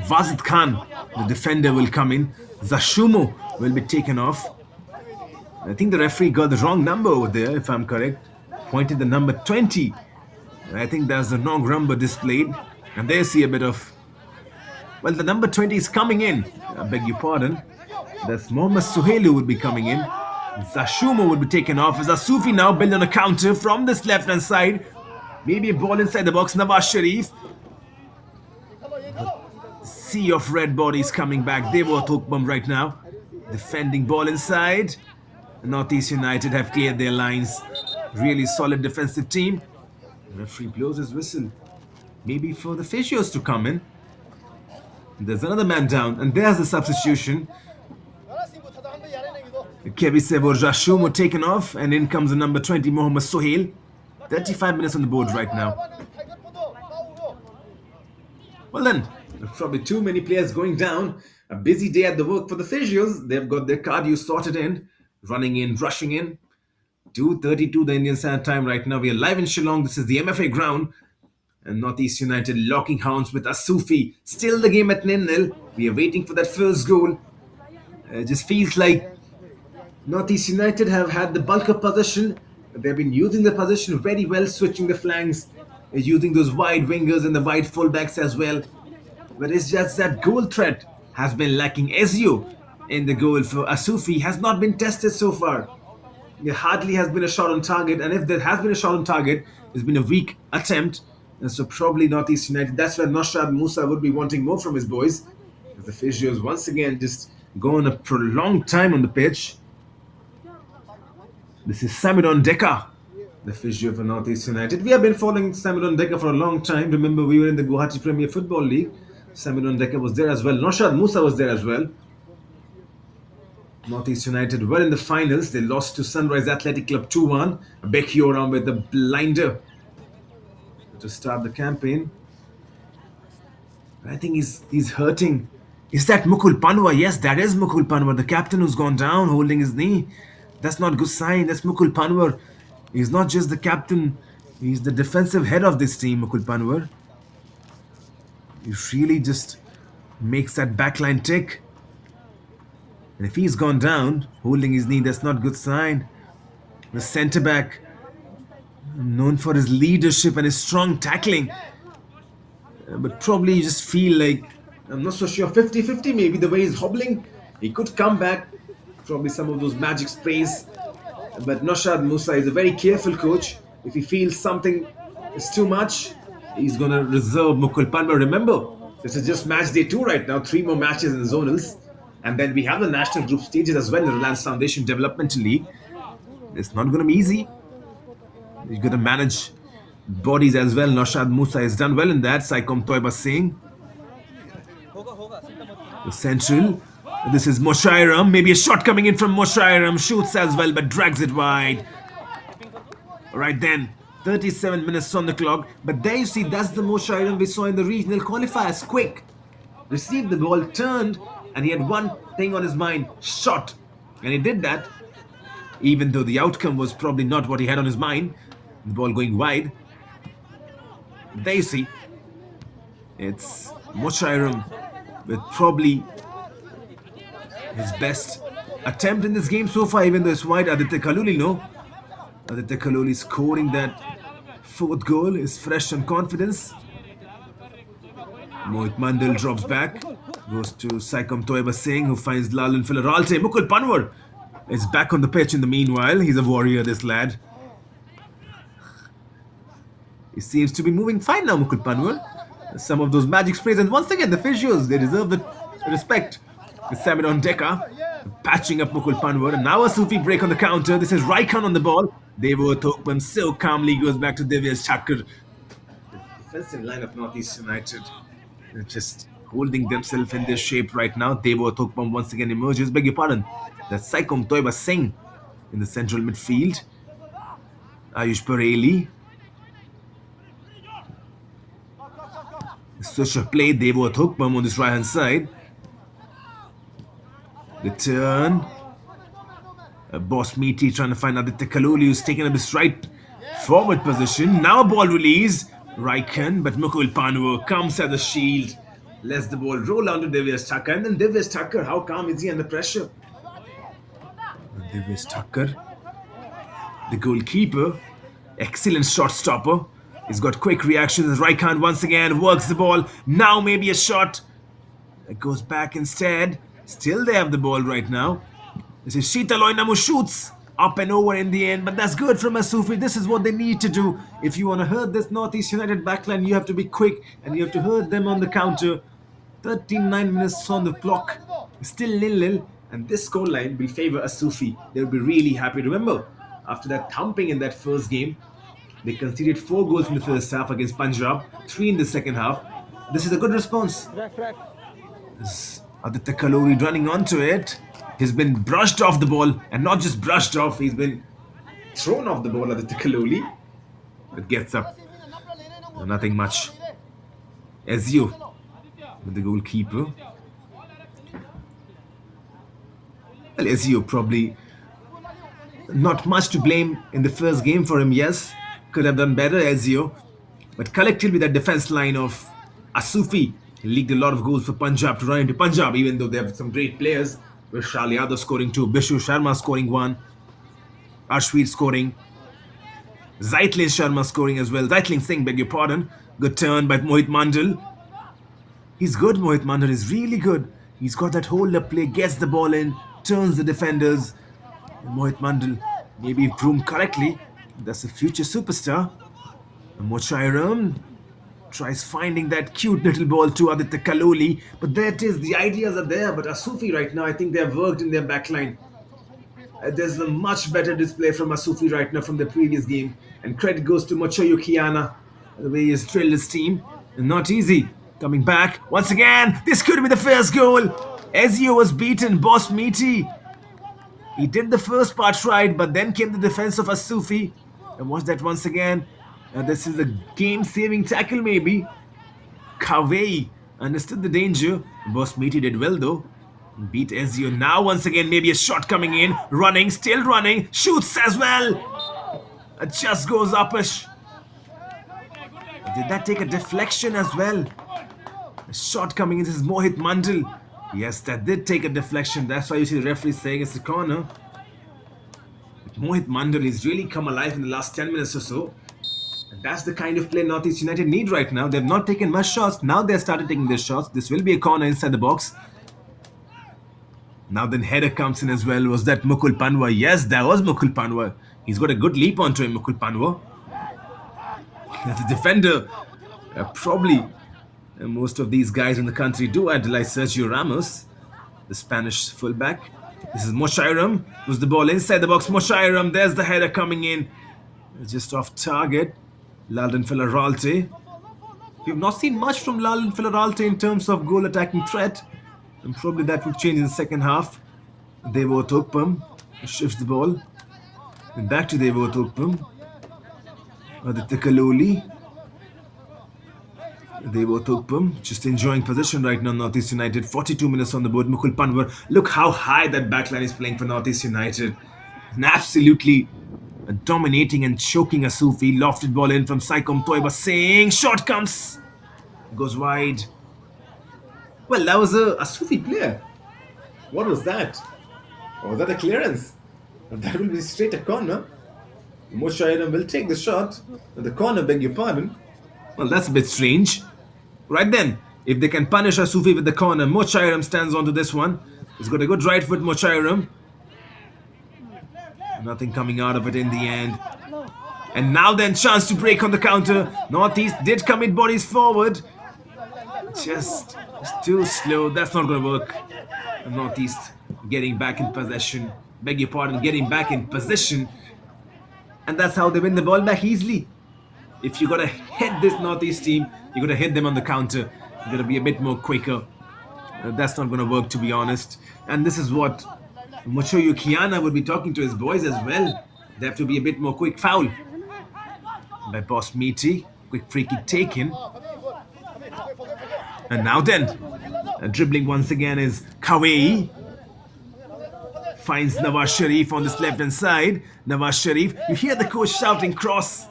Wazid Khan, the defender, will come in. Zashumo will be taken off. I think the referee got the wrong number over there, if I'm correct. Pointed the number 20. I think that's the wrong number displayed. And there you see a bit of... Well, the number 20 is coming in. I beg your pardon. That's Mohammad Suhail would be coming in. Zashumo would be taken off as Asufii now built on a counter from this left-hand side. Maybe a ball inside the box. Nawaz Sharif. Sea of red bodies coming back. They were Thokbam right now. Defending ball inside. Northeast United have cleared their lines. Really solid defensive team. The referee blows his whistle. Maybe for the physios to come in. There's another man down. And there's the substitution. Kebisebo Zashumo taken off, and in comes the number 20, Mohammad Suhail. 35 minutes on the board right now. Well then, there's probably too many players going down. A busy day at the work for the physios. They've got their cardio sorted in, running in, rushing in. 2:32 the Indian Standard Time right now. We are live in Shillong. This is the MFA ground. And Northeast United locking hounds with Asufii. Still the game at 0-0. We are waiting for that first goal. It just feels like Northeast United have had the bulk of possession. They've been using the possession very well, switching the flanks, using those wide wingers and the wide fullbacks as well. But it's just that goal threat has been lacking. Ezio in the goal for Asufii has not been tested so far. There hardly has been a shot on target, and if there has been a shot on target, it's been a weak attempt. And so probably Northeast United, that's where Noshad Musa would be wanting more from his boys. As the physios once again just go on a prolonged time on the pitch. This is Samidon Deka, the physio for Northeast United. We have been following Samidon Deka for a long time. Remember, we were in the Guwahati Premier Football League. Samidon Deka was there as well. Noshad Musa was there as well. Northeast United were in the finals. They lost to Sunrise Athletic Club 2-1. Bekio around with the blinder to start the campaign. I think he's hurting. Is that Mukul Panwa? Yes, that is Mukul Panwa, the captain who's gone down holding his knee. That's not a good sign. That's Mukul Panwar. He's not just the captain. He's the defensive head of this team, Mukul Panwar. He really just makes that backline tick. And if he's gone down, holding his knee, that's not a good sign. The centre-back, known for his leadership and his strong tackling. But probably you just feel like, I'm not so sure, 50-50 maybe, the way he's hobbling. He could come back. Probably some of those magic sprays. But Noshad Musa is a very careful coach. If he feels something is too much, he's going to reserve Mukul Panwar. Remember, this is just match day 2 right now. 3 more matches in the zonals. And then we have the national group stages as well in the Reliance Foundation Developmental League. It's not going to be easy. You've got to manage bodies as well. Noshad Musa has done well in that. Saikom Toiba Singh. The central. This is Moshairam. Maybe a shot coming in from Moshairam. Shoots as well, but drags it wide. Right then, 37 minutes on the clock. But there you see, that's the Moshairam we saw in the regional qualifiers. Quick. Received the ball, turned, and he had one thing on his mind. Shot. And he did that. Even though the outcome was probably not what he had on his mind. The ball going wide. There you see. It's Moshairam with probably his best attempt in this game so far, even though it's wide. Aditya Kaluli, no. Aditya Kaluli scoring that fourth goal is fresh on confidence. Mohit Mandal drops back. Goes to Saikom Toiba Singh, who finds Lalan Filaralte. Mukul Panwar is back on the pitch in the meanwhile. He's a warrior, this lad. He seems to be moving fine now, Mukul Panwar. Some of those magic sprays, and once again, the physios, they deserve the respect. With Samidon Deka patching up Mukul Panwar. And now Asufii break on the counter. This is Raikhan on the ball. Devo Thokpam so calmly goes back to Divya's Thakur. The defensive line of Northeast United, they're just holding themselves in this shape right now. Devo Thokpam once again emerges. Beg your pardon. That's Saikom Toiba Singh in the central midfield. Ayush Pareli. Switch of play. Devo Thokpam on this right hand side. The turn. Boss Meaty trying to find Aditya Kaluli, who's taking up his right forward position. Now ball release. Raikhan, but Mukul Panwar comes as a shield. Lets the ball roll onto Divya's Thakur. And then Divya's Thakur, how calm is he under pressure? Divya's Thakur, the goalkeeper, excellent shot stopper. He's got quick reactions. Raikhan once again works the ball. Now maybe a shot. It goes back instead. Still they have the ball right now. This is Sheeta Loinamu shoots up and over in the end, but that's good from Asufii. This is what they need to do. If you want to hurt this Northeast United backline, you have to be quick and you have to hurt them on the counter. 39 minutes on the clock. Still 0-0, and this scoreline will favor Asufii. They'll be really happy. Remember, after that thumping in that first game, they conceded 4 goals in the first half against Punjab, 3 in the second half. This is a good response. Aditya Kaluri running onto it. He's been brushed off the ball, and not just brushed off, he's been thrown off the ball, Aditya Kaluri. It gets up. Nothing much. Ezio with the goalkeeper. Well, Ezio probably not much to blame in the first game for him, yes. Could have done better, Ezio. But collectively, that defense line of Asufii leaked a lot of goals for Punjab to run into Punjab, even though they have some great players. Vishal Yadav scoring 2, Bishu Sharma scoring 1, Ashweer scoring, Zaitlin Sharma scoring as well. Zaitlin Singh, beg your pardon. Good turn by Mohit Mandal. He's good, Mohit Mandal is really good. He's got that hold-up play, gets the ball in, turns the defenders. And Mohit Mandal, maybe if groomed correctly, that's a future superstar. Mochairam tries finding that cute little ball to Aditya Kaluli, but there it is, the ideas are there, but Asufii right now, I think they have worked in their backline. There's a much better display from Asufii right now from the previous game, and credit goes to Mochoyo Kiana, the way he's drilled his team. Not easy. Coming back, once again, this could be the first goal. Ezio was beaten, Boss Meaty. He did the first part right, but then came the defense of Asufii. And watch that once again. This is a game-saving tackle maybe. Kawei understood the danger. Boss Meaty did well though. Beat Ezio. Now once again maybe a shot coming in. Running, still running. Shoots as well. It just goes uppish. Did that take a deflection as well? A shot coming in. This is Mohit Mandal. Yes, that did take a deflection. That's why you see the referee saying it's a corner. Mohit Mandal has really come alive in the last 10 minutes or so. And that's the kind of play Northeast United need right now. They've not taken much shots. Now they've started taking their shots. This will be a corner inside the box. Now then header comes in as well. Was that Mukul Panwar? Yes, that was Mukul Panwar. He's got a good leap onto him, Mukul Panwar. As a defender, probably most of these guys in the country do idolize Sergio Ramos. the Spanish fullback. This is Moshairam. Who's the ball inside the box? Moshairam. There's the header coming in. Just off target. Laldan Filaralte. We've not seen much from Laldan Filaralte in terms of goal attacking threat. And probably that will change in the second half. Devo Tokpam shifts the ball. And back to Devo Tokpam. Aditya Kaloli. Devo Tokpam just enjoying possession right now. Northeast United, 42 minutes on the board. Mukul Panwar, look how high that backline is playing for Northeast United. And absolutely dominating and choking Asufii. Lofted ball in from Saikom Toiba Singh. Shot comes. Goes wide. Well, that was a Asufii player. What was that? Or was that a clearance? That will be straight a corner. Moshairam will take the shot. The corner, beg your pardon. Well, that's a bit strange. Right then, if they can punish Asufii with the corner, Moshairam stands onto this one. He's got a good right foot, Moshairam. Nothing coming out of it in the end. And now then, chance to break on the counter. Northeast did commit bodies forward. Just too slow. That's not going to work. Northeast getting back in possession. Beg your pardon, getting back in position. And that's how they win the ball back easily. If you're going to hit this Northeast team, you're going to hit them on the counter. You're going to be a bit more quicker. That's not going to work, to be honest. And this is what Mochoyo Kiana would be talking to his boys as well. They have to be a bit more quick. Foul by Boss Meaty. Quick free kick taken. And now then, dribbling once again is Kawei. Finds Nawaz Sharif on this left hand side. Nawaz Sharif, you hear the coach shouting cross.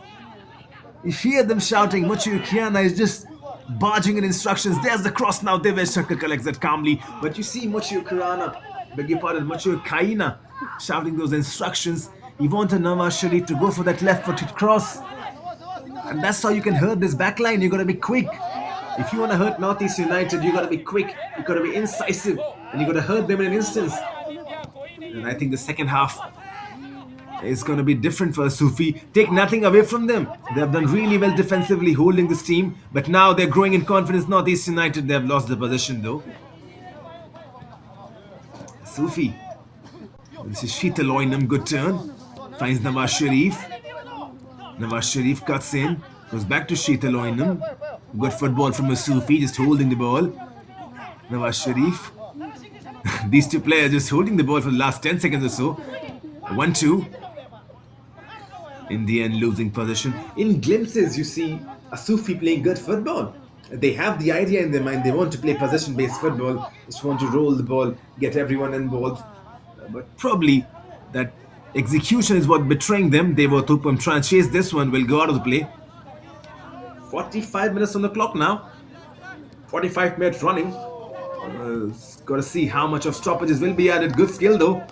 You hear them shouting. Mochoyo Kiana is just barging in instructions. There's the cross now. Devesh Shankar collects that calmly. But you see Mochoyo Kiana, beg your pardon, Mochoyo Kaina shouting those instructions. He wanted Nawaz Sharif to go for that left-footed cross. And that's how you can hurt this backline. You got to be quick. If you want to hurt Northeast United, you got to be quick. You got to be incisive. And you got to hurt them in an instance. And I think the second half is going to be different for Asufii. Take nothing away from them. They have done really well defensively holding this team. But now they're growing in confidence. Northeast United, they have lost the position though. Asufii. This is Sheetal Oinam. Good turn. Finds Nawaz Sharif. Nawaz Sharif cuts in. Goes back to Sheetal Oinam. Good football from Asufii. Just holding the ball. Nawaz Sharif. These two players just holding the ball for the last 10 seconds or so. 1-2. In the end, losing possession. In glimpses, you see Asufii playing good football. They have the idea in their mind. They want to play possession-based football. Just want to roll the ball, get everyone involved. But probably that execution is what betraying them. They were to try and chase this one. Will go out of the play. 45 minutes on the clock now. 45 minutes running. Got to see how much of stoppages will be added. Good skill though.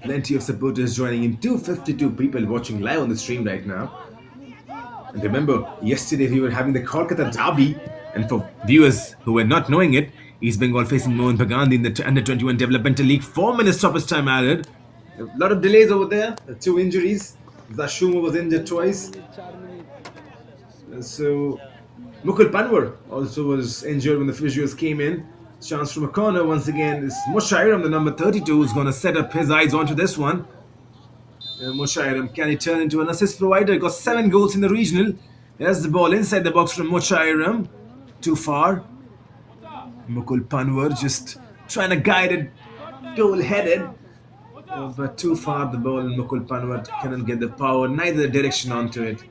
Plenty of supporters joining in. 252 people watching live on the stream right now. And remember, yesterday we were having the Kolkata derby. And for viewers who were not knowing it, East Bengal facing Mohan Bagan in the Under-21 Developmental League. 4 minutes stoppage time added. A lot of delays over there. 2 injuries. Zashuma was injured twice. So Mukul Panwar also was injured when the physios came in. Chance from a corner once again is Moshairam, the number 32, who's going to set up his eyes onto this one. Moshairam, can he turn into an assist provider? He got 7 goals in the regional. There's the ball inside the box from Moshairam. Too far. Mukul Panwar just trying to guide it, dual-headed. But too far the ball, and Mukul Panwar cannot get the power, neither the direction onto it.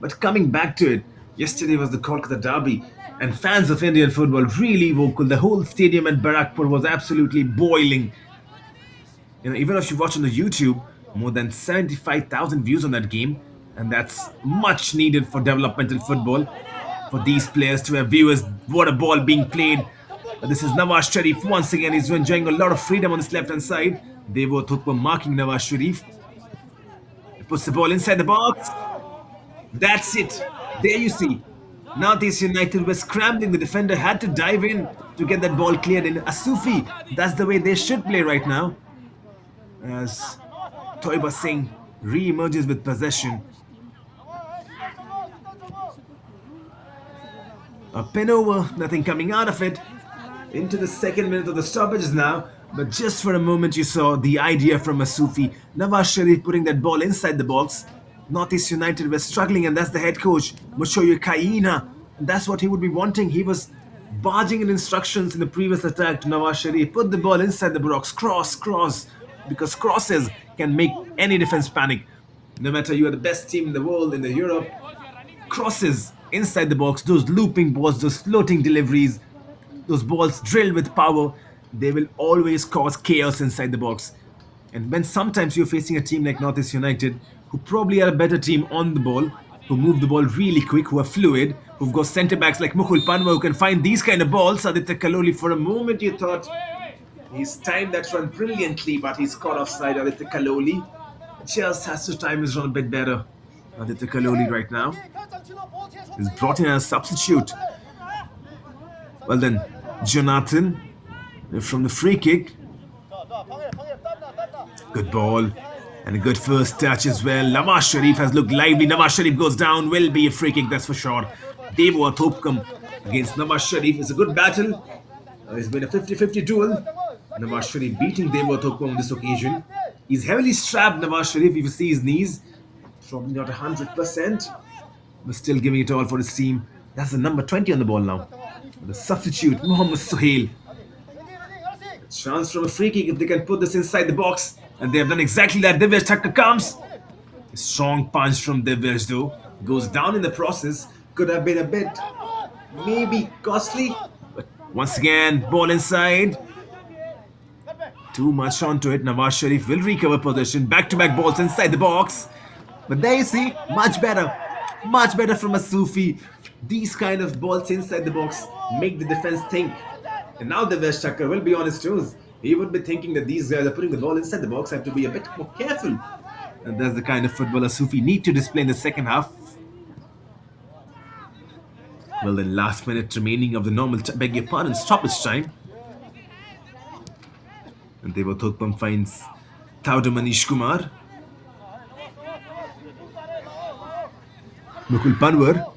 But coming back to it, yesterday was the Kolkata derby. And fans of Indian football really vocal. The whole stadium at Barakpur was absolutely boiling. You know, even if you watch on the YouTube, more than 75,000 views on that game. And that's much needed for developmental football. For these players to have viewers, what a ball being played. This is Nawaz Sharif once again. He's enjoying a lot of freedom on this left-hand side. Devo Thukpa marking Nawaz Sharif. He puts the ball inside the box. That's it. There you see. Northeast United were scrambling. The defender had to dive in to get that ball cleared in. Asufii, that's the way they should play right now. As Toiba Singh re-emerges with possession. A pin over, nothing coming out of it. Into the second minute of the stoppages now. But just for a moment, you saw the idea from Asufii. Nawaz Sharif putting that ball inside the box. Northeast United were struggling, and that's the head coach, Mushoyu Kaina. And that's what he would be wanting. He was barging in instructions in the previous attack to Nawaz Sharif. Put the ball inside the box. Cross, cross. Because crosses can make any defense panic. No matter you are the best team in the world, in the Europe, crosses inside the box, those looping balls, those floating deliveries, those balls drilled with power, they will always cause chaos inside the box. And when sometimes you're facing a team like Northeast United, who probably are a better team on the ball, who move the ball really quick, who are fluid, who've got centre backs like Mukul Panwa who can find these kind of balls, Aditya Kaloli, for a moment you thought he's timed that run brilliantly, but he's caught offside. Aditya Kaloli just has to time his run a bit better. Aditya Kaloli right now is brought in as a substitute. Well then, Jonathan from the free kick. Good ball. And a good first touch as well. Nawaz Sharif has looked lively. Nawaz Sharif goes down. Will be a free kick, that's for sure. Devo Thopkam against Nawaz Sharif. It's a good battle. It's been a 50-50 duel. Nawaz Sharif beating Devo Thopkam on this occasion. He's heavily strapped, Nawaz Sharif, if you see his knees. Probably not 100%, but still giving it all for his team. That's the number 20 on the ball now. The substitute, Mohammad Suhail. Chance from a free kick if they can put this inside the box. And they have done exactly that. Divyash Thakkar comes. A strong punch from Divyash though. Goes down in the process. Could have been a bit, maybe costly. But once again, ball inside. Too much onto it. Nawaz Sharif will recover possession. Back-to-back balls inside the box. But there you see, much better. Much better from Asufii. These kind of balls inside the box make the defense think. And now Divyash Thakkar will be on his toes. He would be thinking that these guys are putting the ball inside the box. I have to be a bit more careful. And that's the kind of football Asufii need to display in the second half. Well, then last minute remaining of the normal, beg your pardon, stoppage time. And Devo Thopkam finds Tauda Manish Kumar. Mukul Panwar.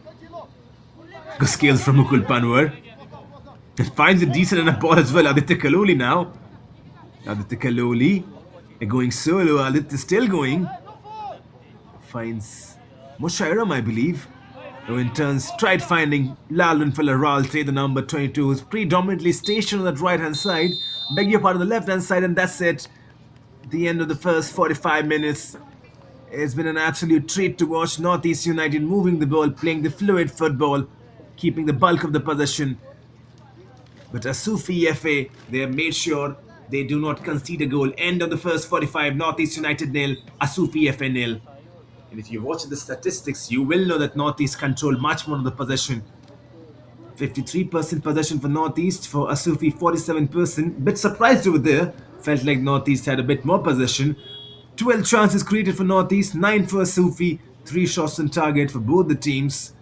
Good skills from Mukul Panwar. And finds a decent enough ball as well. Aditya Kaloli now. Aditya Kaloli going solo. Aditya still going. Finds Mushairam, I believe. Who in turns tried finding Lalwin Falaralte, the number 22, who's predominantly stationed on that right hand side. Beg your pardon, the left hand side, and that's it. The end of the first 45 minutes. It's been an absolute treat to watch Northeast United moving the ball, playing the fluid football, keeping the bulk of the possession. But Asufii FA, they have made sure they do not concede a goal. End of the first 45, Northeast United nil, Asufii FA nil. And if you watch the statistics, you will know that Northeast control much more of the possession. 53% possession for Northeast, for Asufii 47%. Bit surprised over there. Felt like Northeast had a bit more possession. 12 chances created for Northeast, 9 for Asufii, 3 shots on target for both the teams.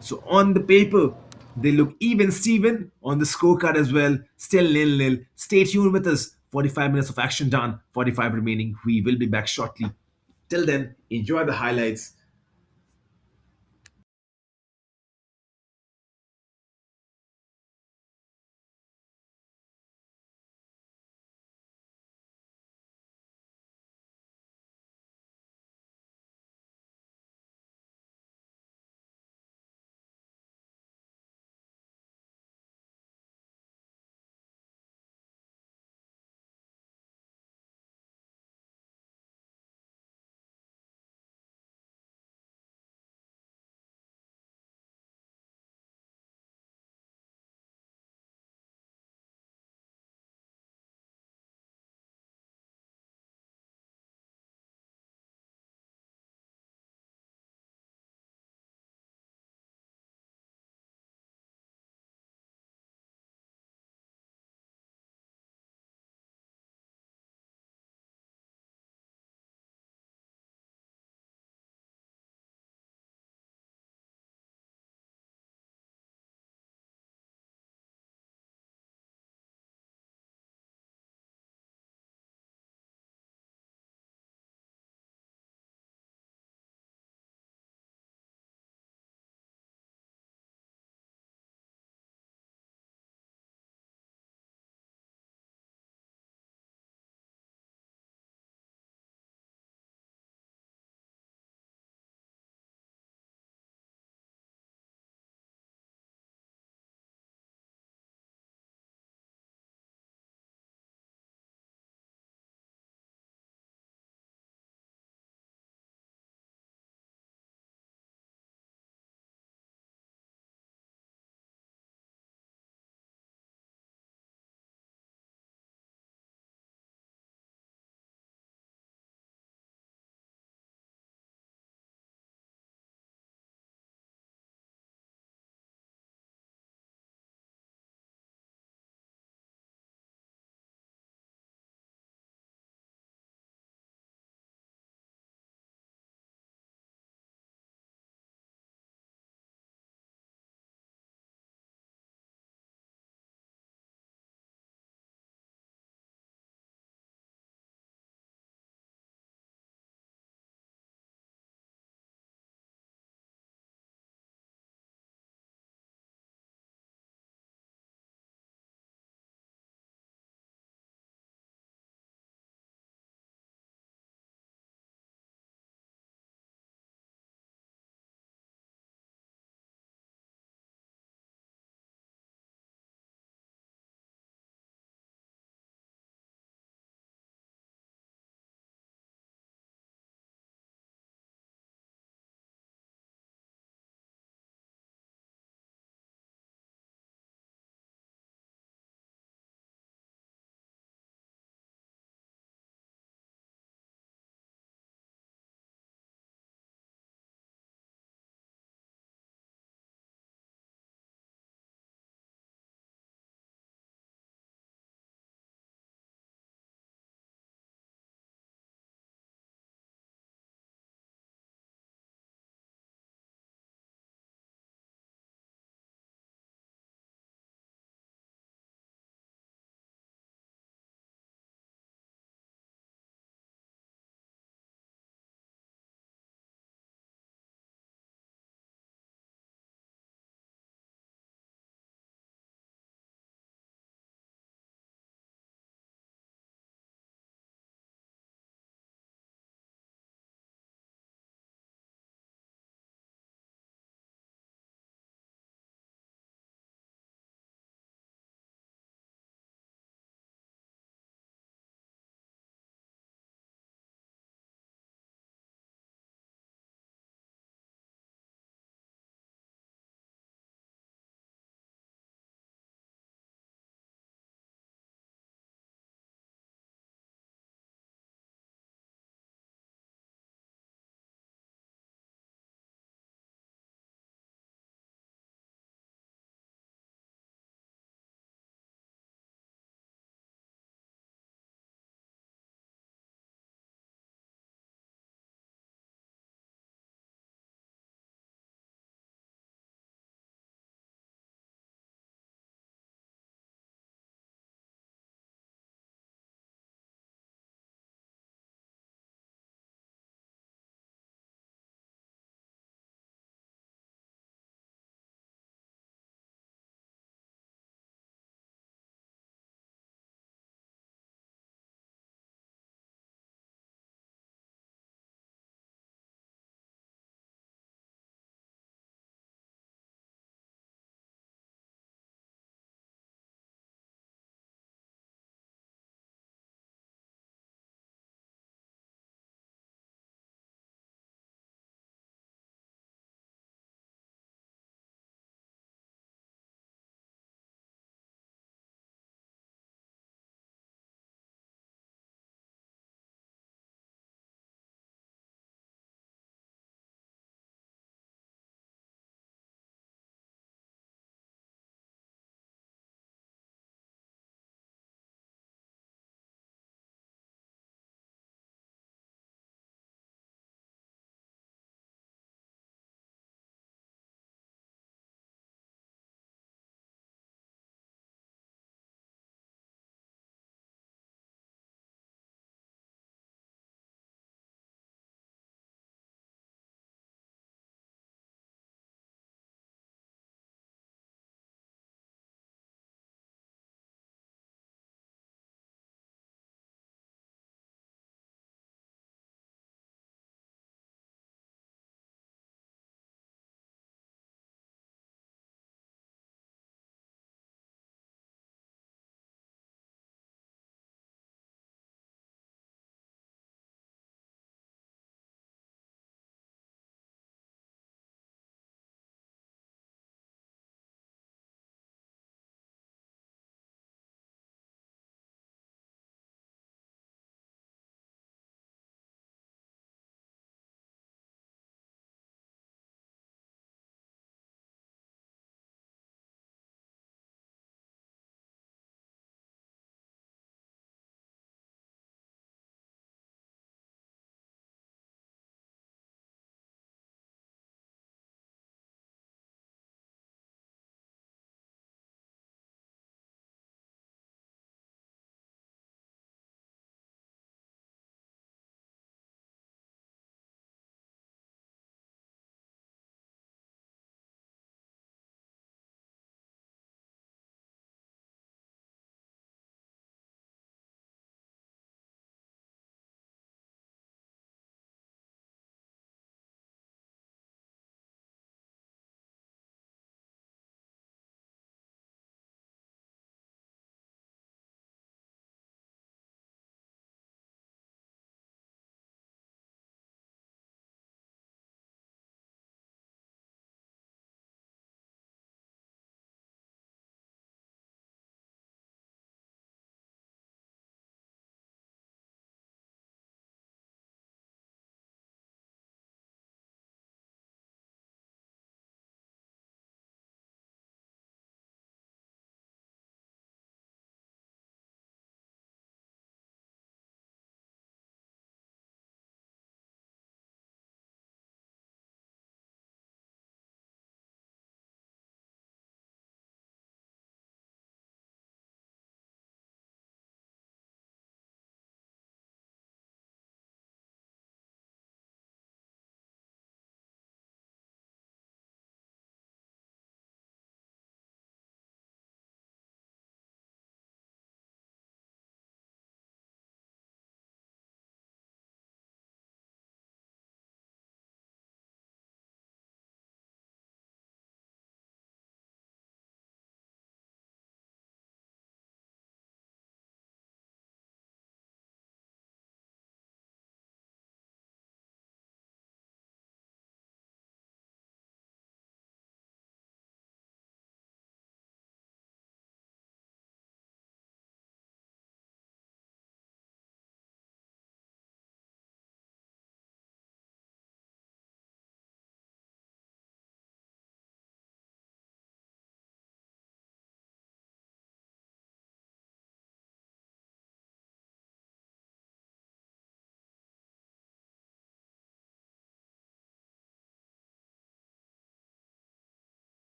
So on the paper, they look even Steven. On the scorecard as well, still 0-0. Stay tuned with us. 45 minutes of action done, 45 remaining. We will be back shortly. Till then, enjoy the highlights.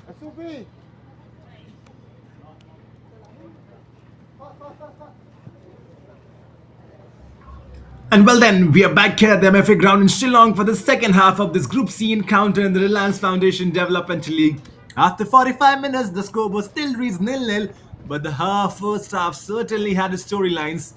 Asufii. And well then, we are back here at the MFA ground in Shillong for the second half of this Group C encounter in the Reliance Foundation Development League. After 45 minutes, the score was still reached 0-0, but the first half certainly had its storylines.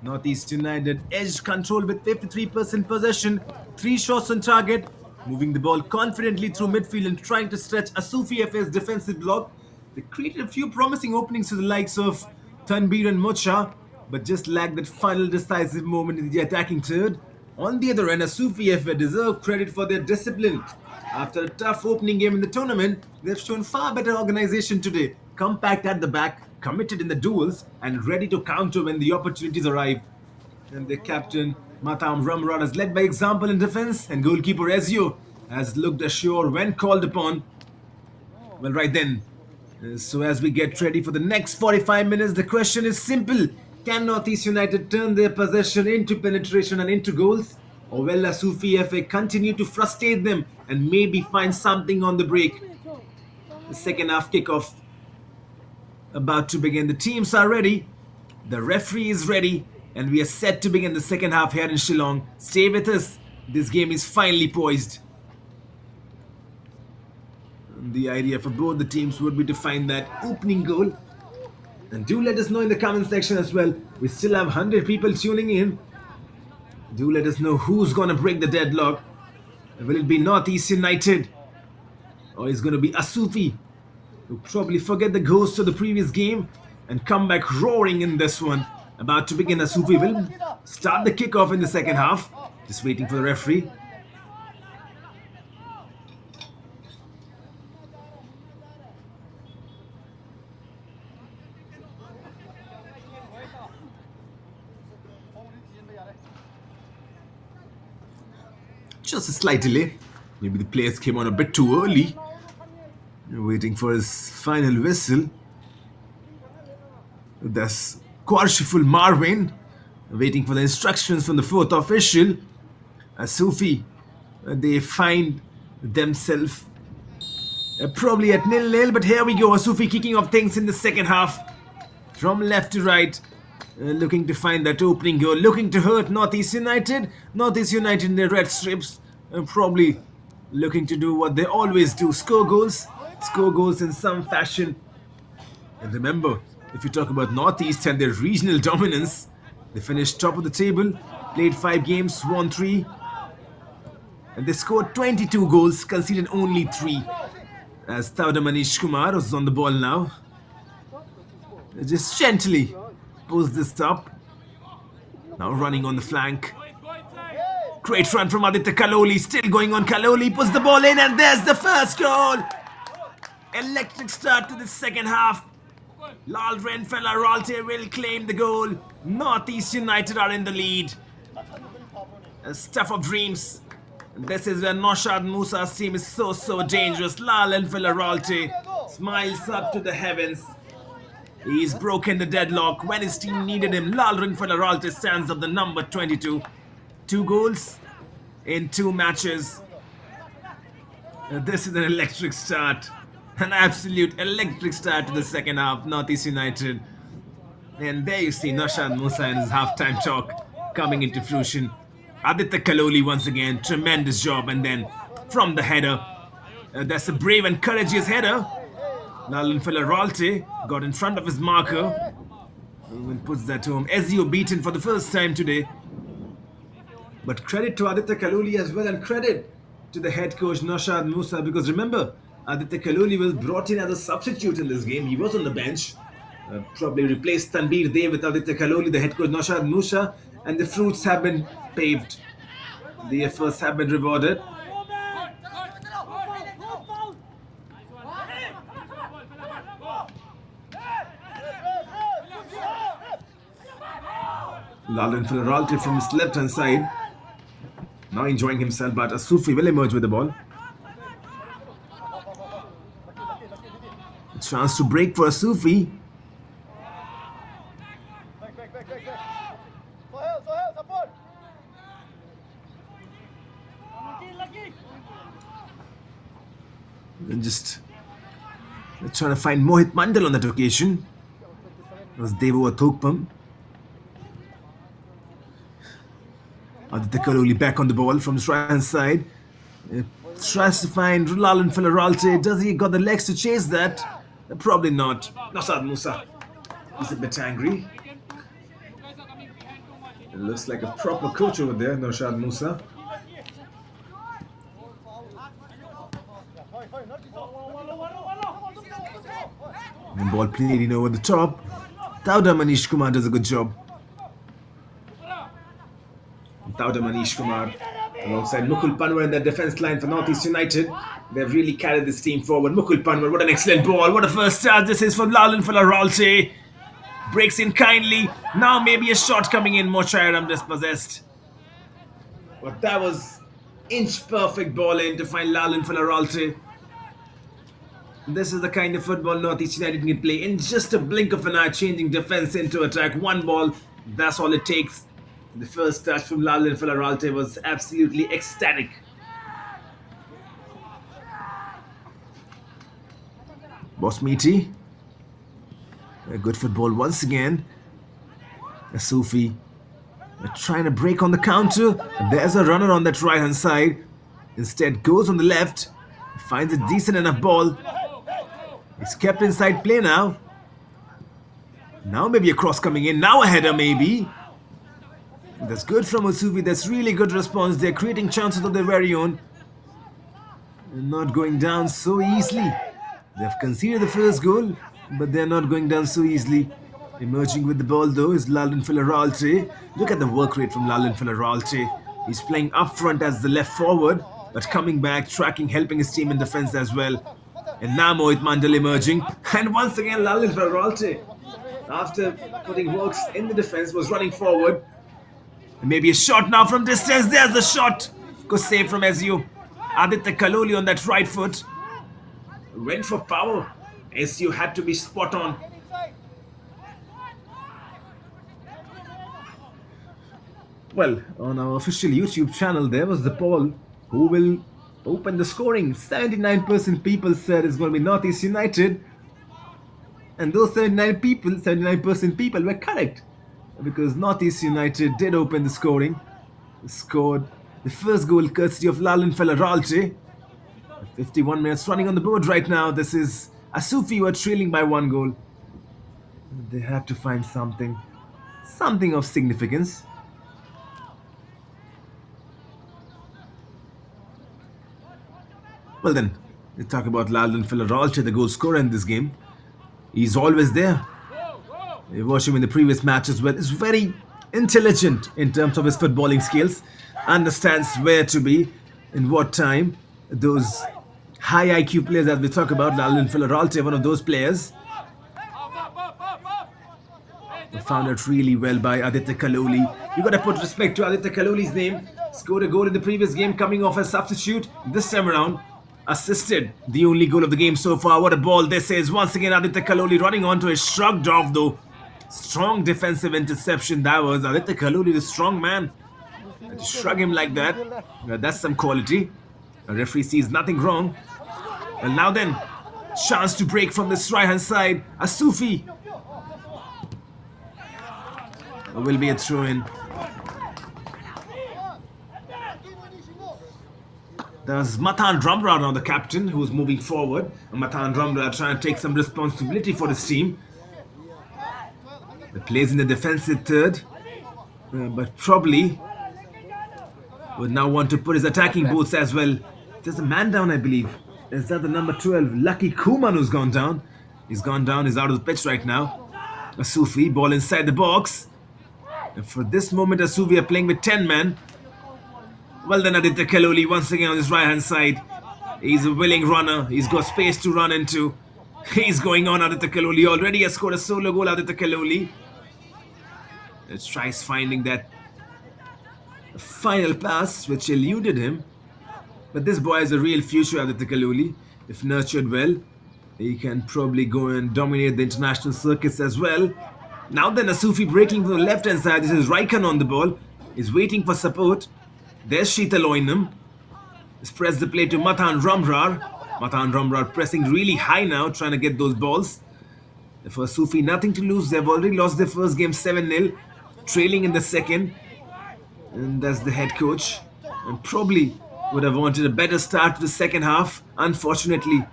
Northeast United edged control with 53% possession, 3 shots on target, moving the ball confidently through midfield and trying to stretch Asufii FA's defensive block. They created a few promising openings to the likes of Tanbir and Mocha, but just lacked that final decisive moment in the attacking third. On the other end, Asufii FA deserve credit for their discipline. After a tough opening game in the tournament, they've shown far better organization today, compact at the back, committed in the duels, and ready to counter when the opportunities arrive. And their captain, Matam Ramrod, has led by example in defense, and goalkeeper Ezio has looked assured when called upon. Well, right then, so as we get ready for the next 45 minutes, the question is simple. Can Northeast United turn their possession into penetration and into goals? Or will Asufii FA continue to frustrate them and maybe find something on the break? The second half kickoff about to begin. The teams are ready. The referee is ready. And we are set to begin the second half here in Shillong. Stay with us. This game is finally poised. The idea for both the teams would be to find that opening goal. And do let us know in the comment section as well. We still have 100 people tuning in. Do let us know who's going to break the deadlock. Will it be Northeast United? Or is it going to be Asufii, who probably forget the ghost of the previous game and come back roaring in this one? About to begin, Asufii will start the kickoff in the second half. Just waiting for the referee. Just a slight delay. Maybe the players came on a bit too early. Waiting for his final whistle. That's Quarshiful Marvin waiting for the instructions from the fourth official. Asufii, they find themselves probably at 0-0, but here we go. Asufii kicking off things in the second half. From left to right. Looking to find that opening goal, looking to hurt Northeast United. Northeast United in their red strips, probably looking to do what they always do, score goals in some fashion. And remember, if you talk about Northeast and their regional dominance, they finished top of the table, played 5 games, won 3, and they scored 22 goals, conceded only 3. As Tauda Manish Kumar is on the ball now, just gently pulls this top. Now running on the flank. Great run from Aditya Kaloli. Still going on. Kaloli puts the ball in, and there's the first goal. Electric start to the second half. Lalren Fellaralte will claim the goal. Northeast United are in the lead. Stuff of dreams. This is where Noshad Musa's team is so dangerous. Lalren Fellaralte smiles up to the heavens. He's broken the deadlock when his team needed him. Lalren Fellaralte stands up the number 22. 2 goals in 2 matches. This is an electric start. An absolute electric start to the second half. Northeast United. And there you see Noshad Musa and his halftime talk coming into fruition. Aditya Kaloli once again. Tremendous job. And then from the header. That's a brave and courageous header. Lalren Fellaralte got in front of his marker and puts that home. Ezio beaten for the first time today. But credit to Aditya Kaloli as well, and credit to the head coach Noshad Musa, because remember, Aditya Kaloli was brought in as a substitute in this game. He was on the bench. Probably replaced Tanbir Dey with Aditya Kaloli, the head coach Noshad Musa, and the fruits have been paved. The efforts have been rewarded. Lalren Fellaralte from his left-hand side. Now enjoying himself, but Asufii will emerge with the ball. A chance to break for Asufii. And just trying to find Mohit Mandal on that occasion. It was Devo Athokpam. Aditya Kaloli back on the ball from his right hand side. Tries to find Lalan Filaralte. Does he got the legs to chase that? Probably not. Nasad Musa. He's a bit angry. It looks like a proper coach over there, Naushad Musa. And ball played in over the top. Tauda Manish Kumar does a good job. Tauda Manish Kumar alongside Mukul Panwar in the defense line for Northeast United. They've really carried this team forward. Mukul Panwar, what an excellent ball. What a first start this is from Lalan Filaralte. Breaks in kindly. Now maybe a shot coming in. Mochairam dispossessed. But that was inch perfect ball in to find Lalan Filaralte. This is the kind of football Northeast United can play in just a blink of an eye, changing defense into attack. One ball, that's all it takes. The first touch from Lalan Filaralte was absolutely ecstatic. Bosmiti. A good football once again. Asufii trying to break on the counter. There's a runner on that right hand side. Instead goes on the left. Finds a decent enough ball. It's kept inside play now. Now maybe a cross coming in. Now a header maybe. That's good from Asufii. That's really good response. They're creating chances of their very own. They're not going down so easily. They've conceded the first goal, but they're not going down so easily. Emerging with the ball though is Lalan Filaralte. Look at the work rate from Lalan Filaralte. He's playing up front as the left forward, but coming back, tracking, helping his team in defense as well. And now Mohit Mandal emerging. And once again Lalan Filaralte, after putting works in the defense, was running forward. And maybe a shot now from distance. There's the shot. Good save from SU. Aditya Kaloli on that right foot. Went for power. SU had to be spot on. Well, on our official YouTube channel, there was the poll. Who will open the scoring? 79% people said it's going to be Northeast United. And those 79% people were correct. Because Northeast United did open the scoring. Scored the first goal courtesy of Lalan Filaralte. 51 minutes running on the board right now. This is Asufii who are trailing by 1 goal. They have to find something of significance. Well then, we talk about Lalan Filaralte, the goal scorer in this game. He's always there. We watched him in the previous match as well. He's very intelligent in terms of his footballing skills. Understands where to be, in what time. Those high IQ players that we talk about, Lalan Filaralte, one of those players. Found out really well by Aditya Kaloli. You got to put respect to Aditya Kaloli's name. Scored a goal in the previous game, coming off as substitute. This time around, assisted the only goal of the game so far. What a ball this is. Once again, Aditya Kaloli running onto it, shrugged off though. Strong defensive interception that was. Aditya Kaloli, the strong man. To shrug him like that, that's some quality. The referee sees nothing wrong. Well, now then, chance to break from this right hand side. Asufii. Will be a throw in. There's Matan Dramra now, the captain, who's moving forward. And Matan Dramra trying to take some responsibility for his team. He plays in the defensive third, but probably would now want to put his attacking boots as well. There's a man down, I believe. Is that the number 12, Lucky Kuman, who's gone down? He's gone down, he's out of the pitch right now. Asufii, ball inside the box. And for this moment, Asufii are playing with 10 men. Well then, Aditya Kaloli once again on his right hand side. He's a willing runner. He's got space to run into. He's going on, Aditya Kaloli. Already has scored a solo goal, Aditya Kaloli. Let's try finding that final pass which eluded him. But this boy has a real future, Aditya Kaloli, if nurtured well. He can probably go and dominate the international circuits as well. Now then, Asufii breaking from the left hand side. This is Raikkonen on the ball. He's waiting for support. There's Sheetal Oinam. Spreads the play to Matan Ramrar. Matan Ramrar pressing really high now, trying to get those balls. For Asufii, nothing to lose. They've already lost their first game 7-0, trailing in the second. And that's the head coach. And probably would have wanted a better start to the second half. Unfortunately,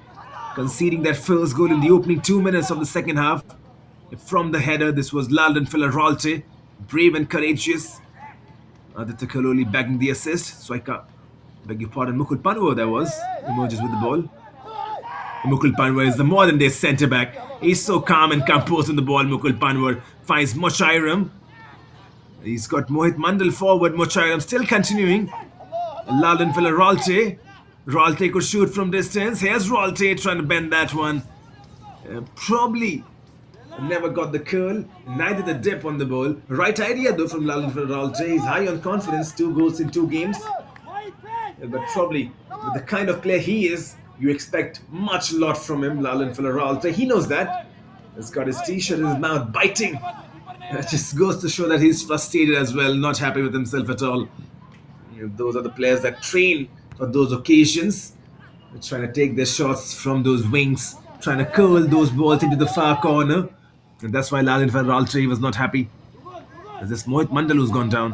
conceding that first goal in the opening 2 minutes of the second half. From the header, this was Laldan Filaralte, brave and courageous. Aditya Kaloli bagging the assist. Swaika, beg your pardon, Mukul Panwa that was, emerges with the ball. Mukul Panwar is the modern day centre back. He's so calm and composed on the ball. Mukul Panwar finds Mochairam. He's got Mohit Mandal forward. Mochairam still continuing. Laldan Filaralte. Ralte could shoot from distance. Here's Ralte trying to bend that one. Probably never got the curl, neither the dip on the ball. Right idea though from Laldan Filaralte. He's high on confidence. 2 goals in 2 games. But probably with the kind of player he is, you expect much lot from him, Laldan Filaralte. He knows that. He's got his t-shirt in his mouth, biting. That just goes to show that he's frustrated as well, not happy with himself at all. Those are the players that train for those occasions. They're trying to take their shots from those wings, trying to curl those balls into the far corner. And that's why Laldan Filaralte was not happy. There's this Mohit Mandal who's gone down.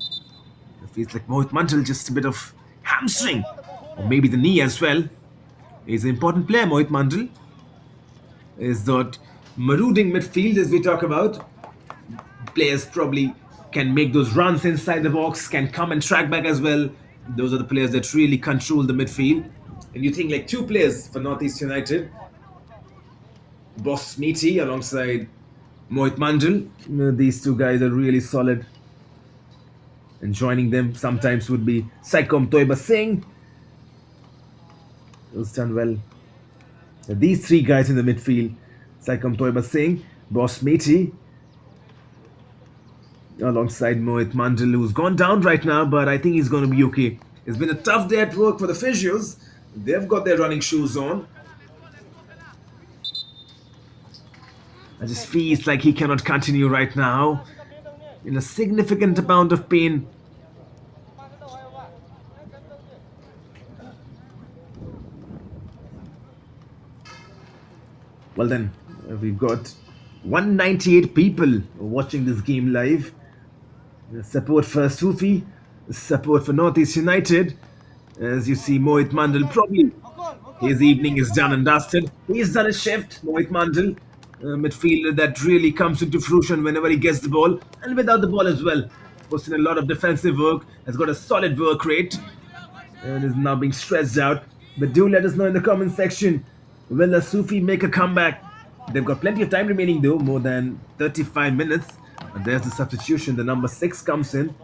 It feels like Mohit Mandal just a bit of hamstring, or maybe the knee as well. He's an important player, Mohit Mandal. Is that marauding midfield as we talk about. Players probably can make those runs inside the box, can come and track back as well. Those are the players that really control the midfield. And you think like 2 players for Northeast United. Boss Meaty alongside Mohit Mandal. These 2 guys are really solid. And joining them sometimes would be Saikom Toiba Singh. It was done well. So these 3 guys in the midfield, Saikom Toiba Singh, Boss Meaty, alongside Mohit Mandal, who's gone down right now, but I think he's going to be okay. It's been a tough day at work for the physios. They've got their running shoes on. I just feels like he cannot continue right now. In a significant amount of pain. Well then, we've got 198 people watching this game live. Support for Asufii, support for Northeast United. As you see, Mohit Mandal, probably his evening is done and dusted. He's done his shift, Mohit Mandal. Midfielder that really comes into fruition whenever he gets the ball and without the ball as well. Puts in a lot of defensive work, has got a solid work rate and is now being stretched out. But do let us know in the comment section, will Asufii make a comeback? They've got plenty of time remaining though, more than 35 minutes. And there's the substitution, the number 6 comes in.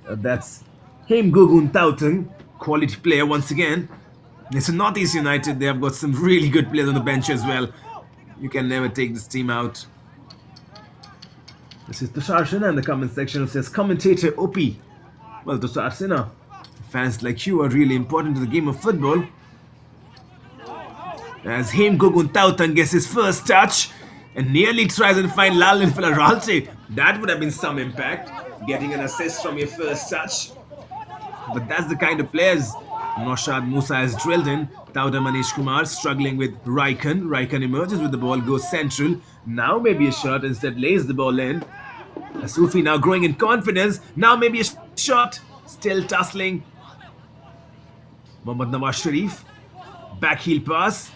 That's Haim Gugun Tauteng, quality player once again. It's Northeast United, they have got some really good players on the bench as well. You can never take this team out. This is Tushar Sinha in the comment section who says, commentator OP. Well, Tushar Sinha, fans like you are really important to the game of football. As Haim Gugun Tauteng gets his first touch and nearly tries and find Laldan Filaralte. That would have been some impact, getting an assist from your first touch. But that's the kind of players Noshad Musa has drilled in. Tauda Manish Kumar struggling with Raikkonen. Raikkonen emerges with the ball, goes central. Now maybe a shot, instead lays the ball in. Asufii now growing in confidence. Now maybe a shot. Still tussling. Mohammad Nawaz Sharif. Back heel pass.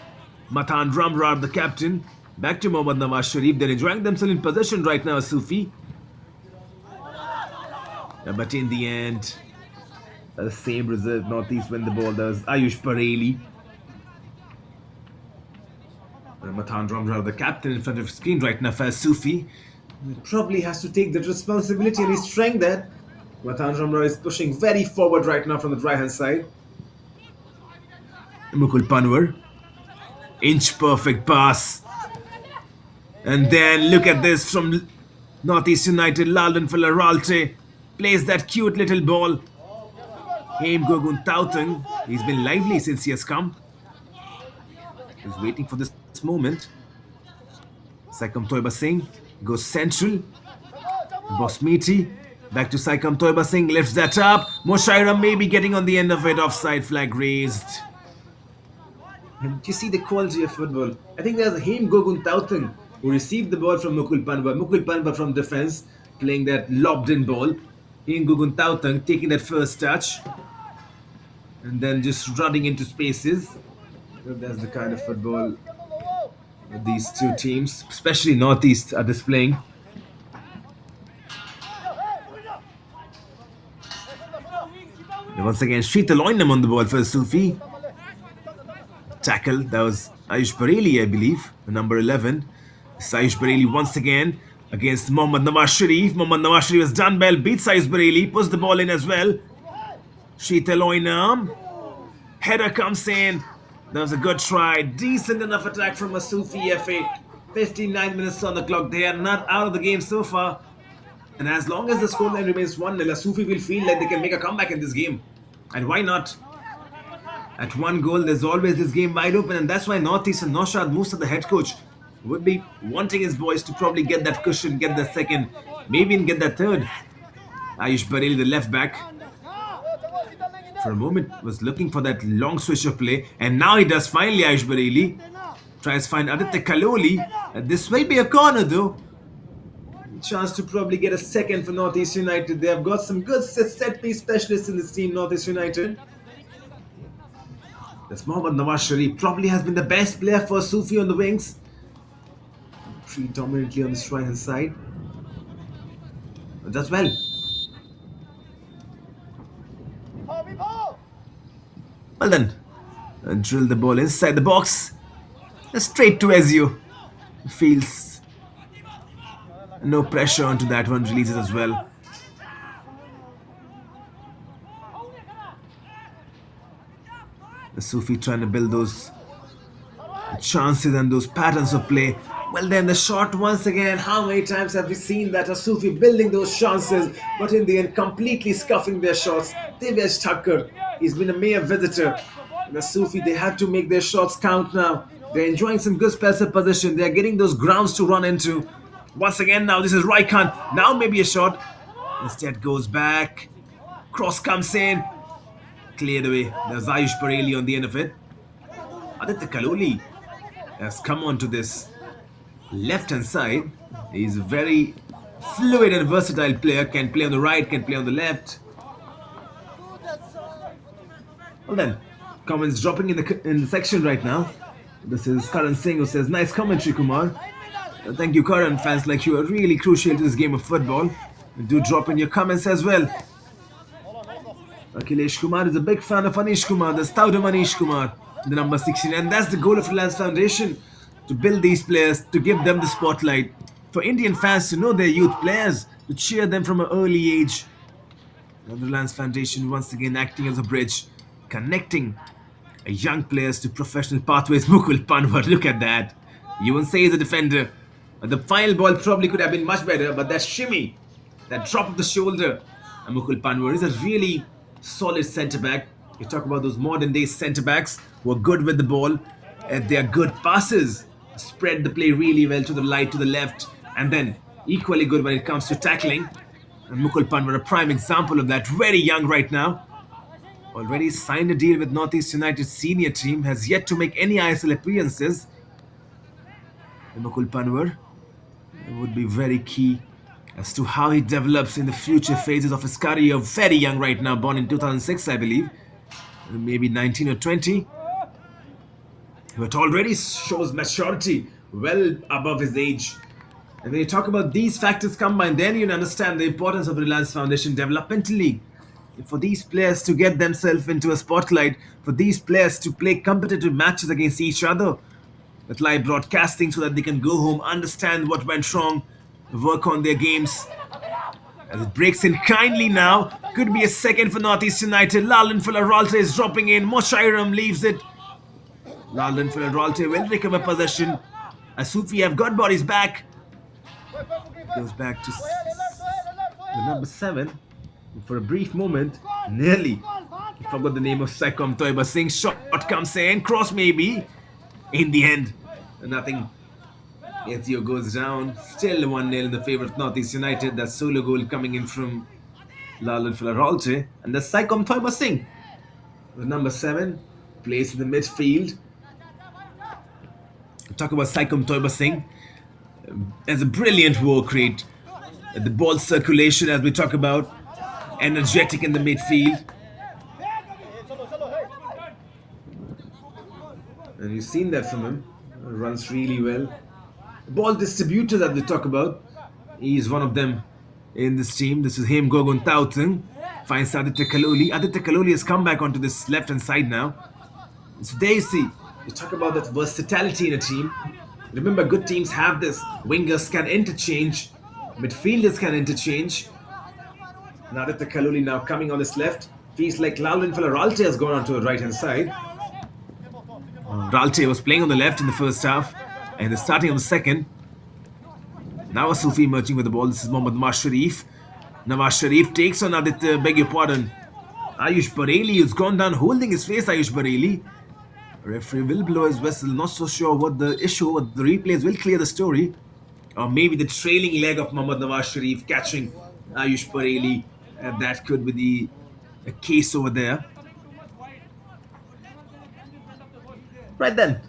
Matan Ramrar, the captain. Back to Mohammad Nawaz Sharif. They're enjoying themselves in possession right now, Asufii. But in the end, the same result. Northeast win the ball. There was Ayush Pareli. Matan Ramrar, the captain, in front of the screen right now for Asufii. Probably has to take that responsibility and he's trying that. Matan Ramrar is pushing very forward right now from the right hand side. Mukul Panwar. Inch perfect pass. And then look at this from Northeast United. Laldan Filaralte plays that cute little ball. Haim Gugun Tauteng. He's been lively since he has come. He's waiting for this moment. Saikam Toiba Singh goes central. Bosmiti back to Saikam Toiba Singh, lifts that up. Moshaira maybe getting on the end of it. Offside flag raised. And you see the quality of football. I think there's Haim Gogun Tautang who received the ball from Mukul Panwa. Mukul Panwa from defense playing that lobbed in ball. Haim Gogun Tautang taking that first touch and then just running into spaces. That's the kind of football these two teams, especially Northeast, are displaying. And once again, Sheetal Oinam on the ball for Asufii. Tackle, that was Ayush Bareli, I believe, number 11. Ayush Bareli once again against Mohammad Nawaz Sharif. Mohammad Nawaz Sharif has done well, beats Ayush Bareli, puts the ball in as well. Sheetal Oinam. Header comes in. That was a good try. Decent enough attack from Asufii FA. 59 minutes on the clock. They are not out of the game so far. And as long as the scoreline remains 1-0, Asufii will feel like they can make a comeback in this game. And why not? At one goal, there's always this game wide open. And that's why Northeast and Naushad Musa, the head coach, would be wanting his boys to probably get that cushion, get that second, maybe even get that third. Ayush Bareli, the left back, for a moment was looking for that long switch of play, and now he does finally. Ayush Bareli tries to find Aditya Kaloli. This will be a corner though. Chance to probably get a second for Northeast United. They have got some good set piece specialists in this team, Northeast United. That's Mohammad Nawaz Sharif. Probably has been the best player for Asufii on the wings. Predominantly on the right hand side. But does well. Well done. And drill the ball inside the box. Straight to Ezio. Feels no pressure onto that one. Releases as well. Asufii trying to build those chances and those patterns of play. Well then the shot once again. How many times have we seen that Asufii building those chances, but in the end completely scuffing their shots? Divesh Thakkar, he's been a mere visitor. And Asufii, they have to make their shots count now. They're enjoying some good spells of position. They're getting those grounds to run into. Once again now, this is Raikhan. Now maybe a shot. Instead goes back. Cross comes in. Cleared away. There's Ayush Bareli on the end of it. Aditya Kaloli has come on to this left-hand side. He's a very fluid and versatile player. Can play on the right, can play on the left. Well then, comments dropping in the section right now. This is Karan Singh who says, nice commentary, Kumar. Thank you, Karan. Fans like you are really crucial to this game of football. Do drop in your comments as well. Akhilesh Kumar is a big fan of Anish Kumar. That's Tauda Anish Kumar, the number 16. And that's the goal of Reliance Foundation, to build these players, to give them the spotlight. For Indian fans to know their youth players, to cheer them from an early age. And the Reliance Foundation once again acting as a bridge, connecting young players to professional pathways. Mukul Panwar, look at that. You won't say he's a defender. The final ball probably could have been much better, but that shimmy, that drop of the shoulder, and Mukul Panwar is a really solid centre-back. You talk about those modern-day centre-backs who are good with the ball, and they are good passes. Spread the play really well to the right, to the left, and then equally good when it comes to tackling. And Mukul Panwar, a prime example of that. Very young right now. Already signed a deal with Northeast United senior team. Has yet to make any ISL appearances. And Mukul Panwar would be very key as to how he develops in the future phases of his career. Very young right now, born in 2006, I believe. Maybe 19 or 20. But already shows maturity well above his age. And when you talk about these factors combined, then you understand the importance of the Reliance Foundation developmentally. For these players to get themselves into a spotlight, for these players to play competitive matches against each other with live broadcasting so that they can go home, understand what went wrong, work on their games. As it breaks in kindly now, could be a second for Northeast United. Lalin Fularalte is dropping in. Moshairam leaves it. Lalin Fularalte will recover possession. Asufii have got bodies back. Goes back to the number 7. For a brief moment, nearly forgot the name of Saikam Toiba Singh. Shot comes in, cross maybe. In the end, nothing. Ezio goes down. Still 1-0 in the favour of Northeast United. That solo goal coming in from Lalan Filarolte. And the Saikom Thoima Singh, the number 7, plays in the midfield. Talk about Saikom Thoima Singh. Has a brilliant work rate. The ball circulation, as we talk about. Energetic in the midfield. And you've seen that from him. Runs really well. Ball distributor that we talk about. He's one of them in this team. This is him, Gogun Tauteng. Finds Aditya Kaloli. Aditya Kaloli has come back onto this left hand side now. So there you see, you talk about that versatility in a team. Remember, good teams have this. Wingers can interchange. Midfielders can interchange. And Aditya Kaloli now coming on this left. Feels like Lalwin Ralte has gone onto the right hand side. Ralte was playing on the left in the first half. And they're starting on the second. Now Asufii emerging with the ball. This is Mohammad Nawaz Sharif. Nawaz Sharif takes on Aditya, beg your pardon, Ayush Bareli, who's gone down holding his face, Ayush Bareli. Referee will blow his whistle. Not so sure what the issue, but the replays will clear the story. Or maybe the trailing leg of Mohammad Nawaz Sharif catching Ayush Bareli. That could be the case over there. Right then.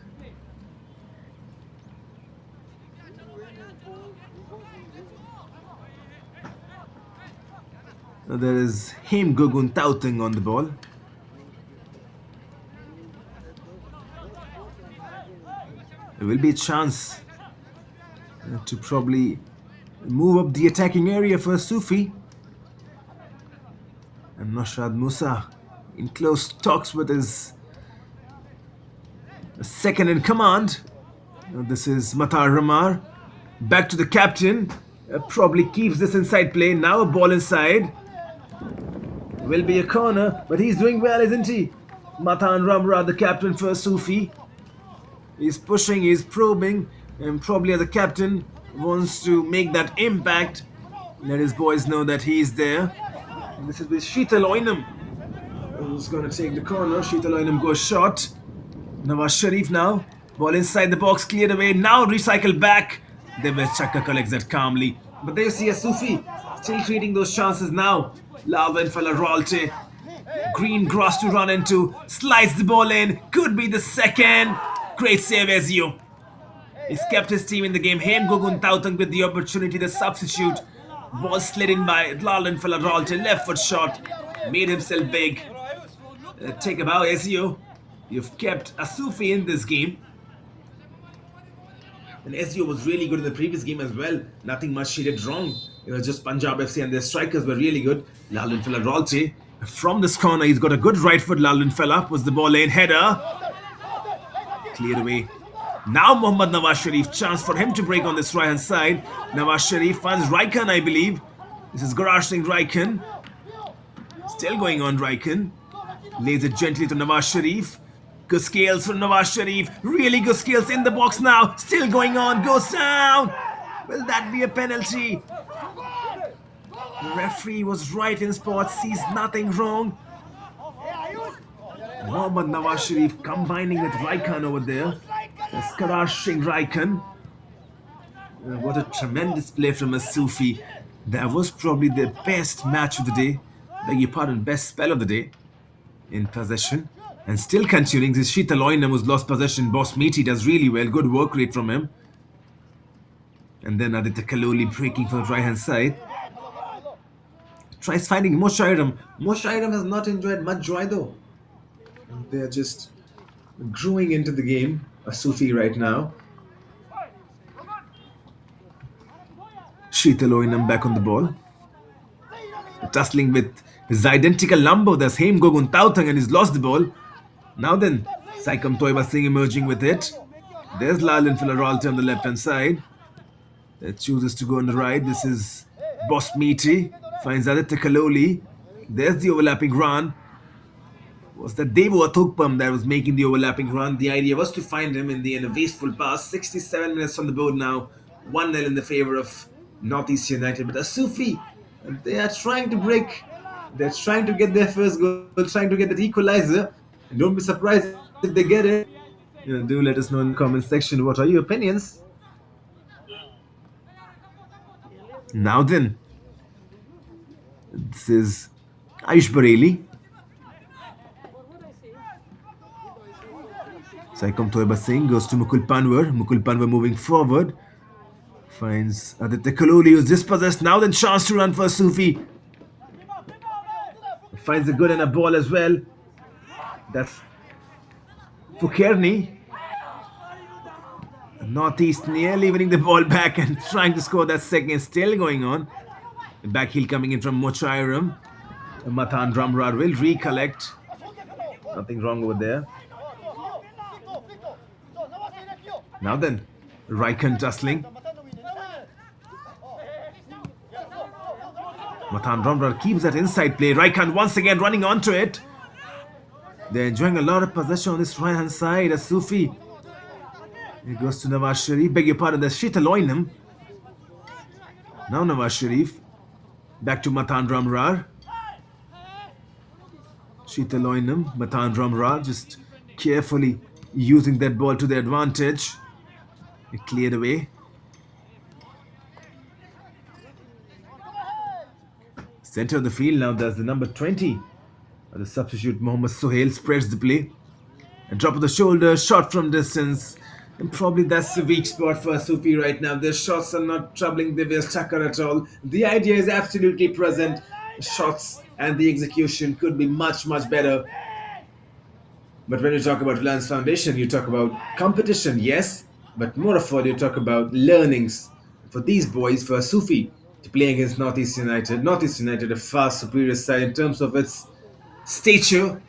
Now there is him, Gogun Tauteng, on the ball. There will be a chance to probably move up the attacking area for Asufii. And Noshad Musa in close talks with his second in command. Now this is Matar Ramar. Back to the captain. Probably keeps this inside play. Now a ball inside. Will be a corner, but he's doing well, isn't he? Matan Ramra, the captain for Asufii. He's pushing, he's probing, and probably as a captain wants to make that impact. Let his boys know that he's there. And this is with Sheetal Oinam, who's going to take the corner. Sheetal Oinam goes short. Nawaz Sharif now. Ball inside the box, cleared away. Now recycled back. Devesh Chakka collects that calmly. But there you see Asufii still creating those chances now. Lalwin Ralte. Green grass to run into. Slides the ball in. Could be the second. Great save, Ezio. He's kept his team in the game. Hem Gogun Tauteng with the opportunity, the substitute. Ball slid in by Lalwin Ralte. Left foot shot. Made himself big. Take a bow, Ezio. You've kept Asufii in this game. And Ezio was really good in the previous game as well. Nothing much he did wrong. It was just Punjab FC and their strikers were really good. Lalwin Ralte. From this corner, he's got a good right foot. Lalwin Fella was the ball lane header. Cleared away. Now Mohammad Nawaz Sharif. Chance for him to break on this right hand side. Nawaz Sharif finds Raikhan, I believe. This is Garaj Singh Raikhan. Still going on Raikhan. Lays it gently to Nawaz Sharif. Good scales from Nawaz Sharif. Really good scales in the box now. Still going on. Goes down. Will that be a penalty? The referee was right in spot. Sees nothing wrong. Mohammad Nawaz Sharif combining with Raikhan over there. That's Garaj Singh Raikhan. What a tremendous play from Asufii. That was probably the best match of the day. Beg your pardon, best spell of the day in possession. And still continuing, this Sheetal Oinam who's lost possession. Boss Meaty does really well. Good work rate from him. And then Aditya Kaloli breaking from the right hand side. Tries finding Moshairam. Moshairam has not enjoyed much joy though. They're just growing into the game. Asufii right now. Sheetal Oinam back on the ball. Tussling with his identical number. That's Hem Gogun Tauteng and he's lost the ball. Now then, Saikom Thoima Singh emerging with it. There's Lalwin Ralte on the left hand side. That chooses to go on the right. This is Boss Meaty. Finds Aditya Kaloli. There's the overlapping run. Was that Devo Athukpam that was making the overlapping run? The idea was to find him in the end. A wasteful pass. 67 minutes on the board now. 1-0 in the favor of Northeast United. But Asufii, they are trying to break. They're trying to get their first goal. Trying to get that equalizer. And don't be surprised if they get it. Do let us know in the comment section what are your opinions. Now then, this is Ayush Bareli. Saikom Toiba Singh goes to Mukul Panwar. Mukul Panwar moving forward. Finds Aditya Kaloli, who's dispossessed. Now then, chance to run for Sufi. Finds a good and a ball as well. That's Fukerni. Northeast nearly winning the ball back and trying to score that second. Still going on. The back heel coming in from Mochairam. Matan Ramrar will recollect. Nothing wrong over there. Now then, Raikhan tussling. Matan Ramrar keeps that inside play. Raikhan once again running onto it. They're enjoying a lot of possession on this right hand side. Asufii. He goes to Nawaz Sharif. Beg your pardon, there's Sheetal Oinam. Now Nawaz Sharif. Back to Matan Ramrar. Sheetal Oinam, Matan Ramrar just carefully using that ball to their advantage. It cleared away. Center of the field now, there's the number 20. The substitute Mohammad Sohail spreads the play. A drop of the shoulder, shot from distance. And probably that's the weak spot for Asufii right now. Their shots are not troubling the West Tucker at all. The idea is absolutely present. The shots and the execution could be much, much better. But when you talk about Reliance Foundation, you talk about competition, yes. But more of all, you talk about learnings for these boys, for Asufii, to play against Northeast United. Northeast United, a far superior side in terms of its stature,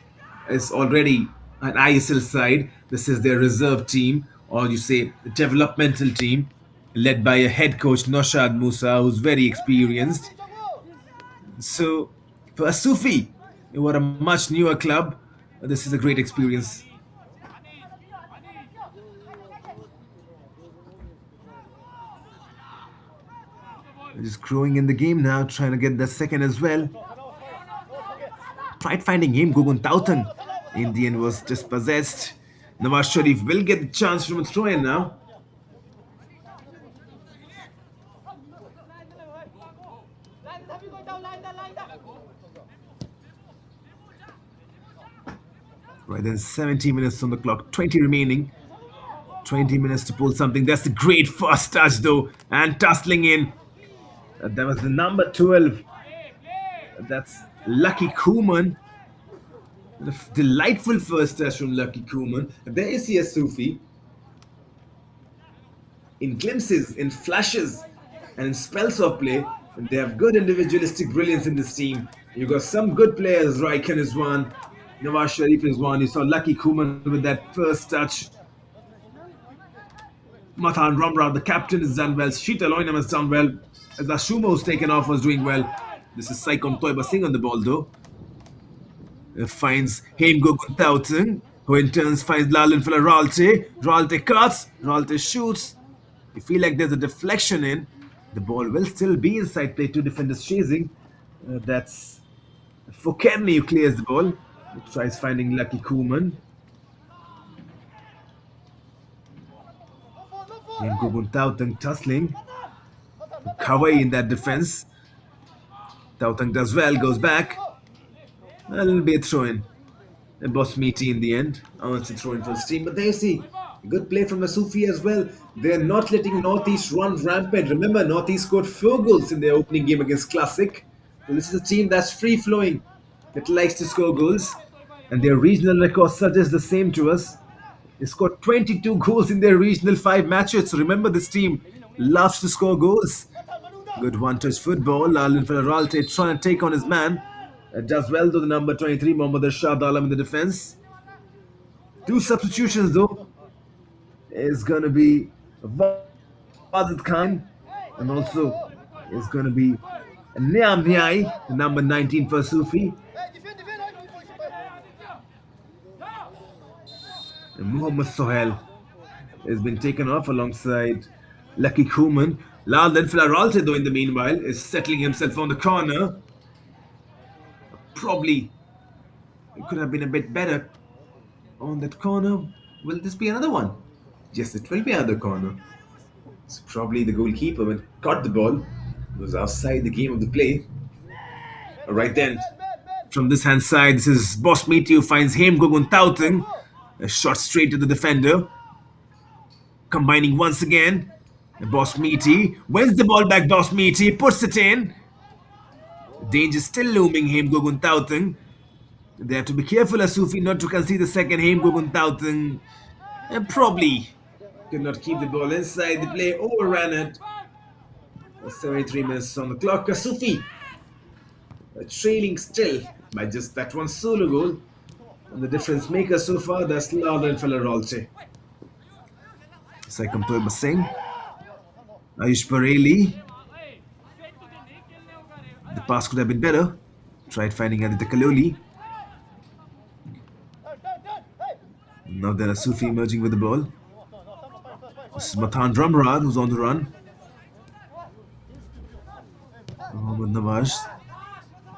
is already an ISL side. This is their reserve team, or you say the developmental team, led by a head coach Noshad Musa, who's very experienced. So for Asufii, who are a much newer club, this is a great experience. Just growing in the game now, trying to get the second as well. Tried finding him, Gugun Tautang. In the end was dispossessed. Nawaz Sharif will get the chance from a throw-in now. Right then, 70 minutes on the clock, 20 remaining. 20 minutes to pull something. That's a great first touch though. And tussling in. That was the number 12. That's Lucky Kuman. Delightful first touch from Lucky Kuman. There is the Asufii. In glimpses, in flashes, and in spells of play, and they have good individualistic brilliance in this team. You've got some good players. Raikhan is one. Nawaz Sharif is one. You saw Lucky Kuman with that first touch. Matan Ramrar, the captain, has done well. Sheetal Oinam has done well. As Ashuma, who's taken off, was doing well. This is Saikom Toiba Singh on the ball though. Finds Heimgo Guntautzen, who in turn finds Lalin Fila Ralte. Ralte cuts, Ralte shoots. You feel like there's a deflection in. The ball will still be inside play, two defenders chasing. That's Fukerni who clears the ball. He tries finding Lucky Kuman. Heimgo Guntautzen tussling. Kawai in that defense. Tautang does well, goes back. It'll be a throw-in. A boss meaty in the end. It's a throw-in for his team. But there you see, good play from Asufii as well. They're not letting Northeast run rampant. Remember, Northeast scored 4 goals in their opening game against Classic. So this is a team that's free-flowing, that likes to score goals. And their regional record suggests the same to us. They scored 22 goals in their regional 5 matches. So remember, this team loves to score goals. Good one-touch football. Lalin Faralte trying to take on his man. Does well to the number 23, Mohammad Arshad Alam in the defense. 2 substitutions though. Is going to be Wajid Khan, and also is going to be Niam Nyai, the number 19 for Asufii. And Mohammad Sohail has been taken off alongside Lucky Kuman. Lalin Faralte though in the meanwhile is settling himself on the corner. Probably it could have been a bit better on that corner. Will this be another one? Yes, it will be another corner. So probably the goalkeeper, when caught the ball, was outside the game of the play. Right then, from this hand side, this is Boss Meaty who finds Haim Gogun Tauteng. A shot straight to the defender. Combining once again. Boss Meaty wins the ball back. Boss Meaty puts it in. Danger still looming. Haim Gogun Tauteng. They have to be careful, Asufii, not to concede the second. Haim Gogun Tauteng. And probably could not keep the ball inside the play. Overran it. 73 minutes on the clock. Asufii trailing still by just that one solo goal. And the difference maker so far, that's Lauren Falarolte. Second Purba Singh. Ayush Pareli. The pass could have been better. Tried finding Aditya Kaloli. Now then Asufii emerging with the ball. This is Matan Ramrad who's on the run. Mohammad Nawaz.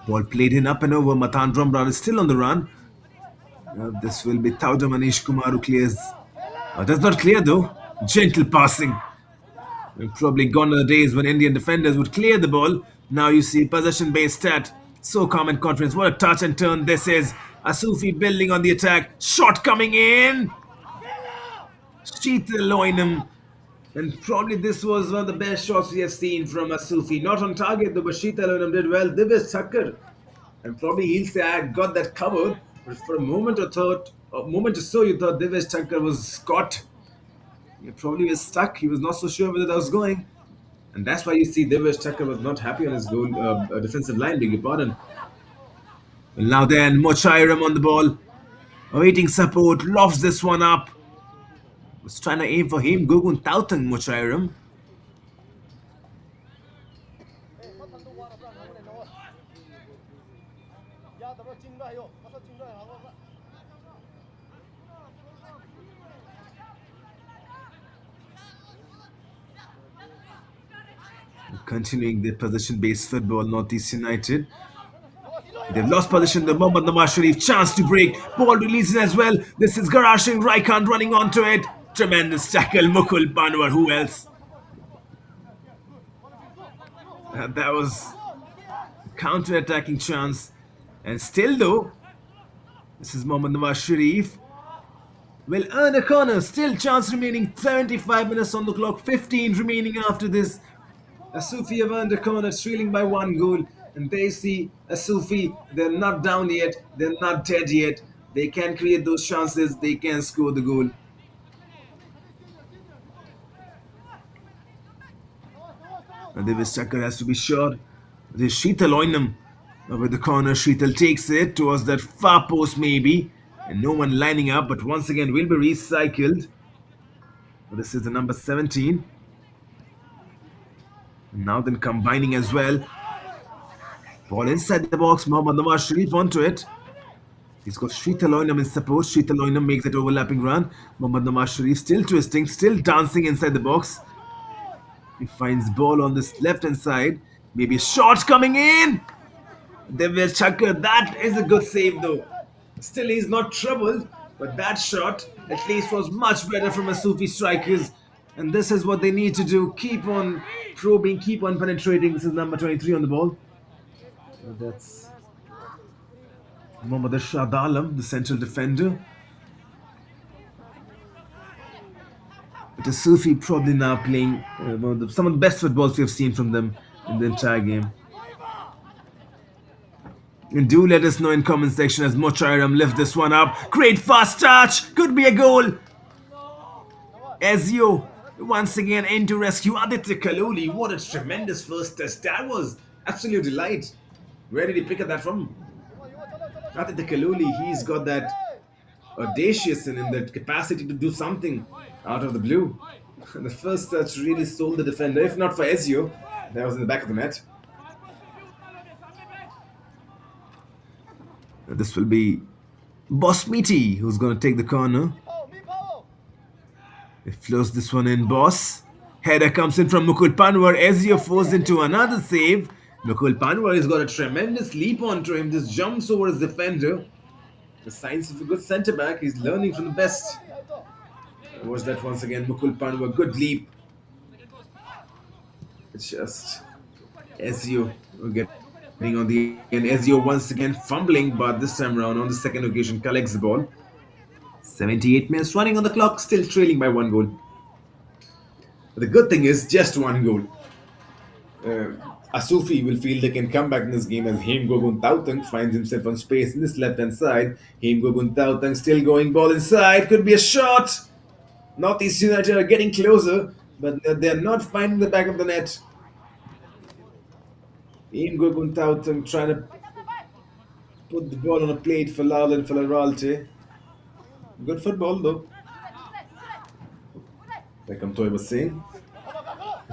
Ball played in up and over. Matan Ramrad is still on the run. This will be Tauda Manish Kumar who clears. Does not clear though. Gentle passing. We've probably gone are the days when Indian defenders would clear the ball. Now you see possession-based stat. So calm and confidence. What a touch and turn this is. Asufii building on the attack. Shot coming in. Sheetal Loinam. And probably this was one of the best shots we have seen from Asufii. Not on target though, but Sheetal Loinam did well. Divesh Thakkar. And probably he'll say, I got that covered. But for a moment or so, you thought Divesh Thakkar was caught. He probably was stuck. He was not so sure whether that was going. And that's why you see Divesh Thakkar was not happy on his goal defensive line, beg your pardon. And now then, Mochairam on the ball. Awaiting support. Lofts this one up. Was trying to aim for him. Gogun Tauteng Mochairam. Continuing their possession-based football, Northeast United. They've lost possession. The Mohammad Nawaz Sharif chance to break. Ball releases as well. This is Garashing Raikhan running onto it. Tremendous tackle. Mukul Panwar. Who else? That was counter-attacking chance. And still though, this is Mohammad Nawaz Sharif. Will earn a corner. Still chance remaining. 75 minutes on the clock. 15 remaining after this. Asufii have earned a corner, trailing by one goal. And they see Asufii, they're not down yet, they're not dead yet. They can create those chances, they can score the goal. And Divesh Thakkar has to be sure. There's Sheetal Loinam with the corner. Sheetal takes it towards that far post maybe. And no one lining up, but once again will be recycled. This is the number 17. Now then combining as well. Ball inside the box. Mohammad Nawaz Sharif onto it. He's got Sheetal Loinam in support. Sheetal Loinam makes that overlapping run. Mohammad Nawaz Sharif still twisting, still dancing inside the box. He finds ball on this left-hand side. Maybe a shot coming in. Divesh Thakkar. That is a good save though. Still he's not troubled. But that shot at least was much better from Asufii strikers. And this is what they need to do. Keep on probing, keep on penetrating. This is number 23 on the ball. That's Mohammad Ashad Alam, the central defender. But Asufii probably now playing some of the best footballs we have seen from them in the entire game. And do let us know in comment section as Mochairam lift this one up. Great fast touch. Could be a goal. Ezio once again into rescue. Aditya Kaloli. What a tremendous first touch. That was absolute delight. Where did he pick up that from? Aditya Kaloli, he's got that audacious and in that capacity to do something out of the blue. The first touch really sold the defender. If not for Ezio, that was in the back of the net. This will be Boss Meaty who's going to take the corner. He flows this one in, Boss. Header comes in from Mukul Panwar. Ezio forced into another save. Mukul Panwar has got a tremendous leap onto him. Just jumps over his defender. The signs of a good centre-back. He's learning from the best. Was that once again Mukul Panwa? Good leap. It's just Ezio getting on the end. Ezio once again fumbling, but this time around on the second occasion collects the ball. 78 minutes running on the clock, still trailing by one goal. But the good thing is just one goal. Uh, Asufii will feel they can come back in this game as Haim Gogun Tautang finds himself on space in this left hand side. Haim Gogun Tautang still going, ball inside, could be a shot. Northeast United are getting closer, but they're not finding the back of the net. Haim Gogun Tautang trying to put the ball on a plate for Lal and for Laralte. Good football though. Like Toy was saying.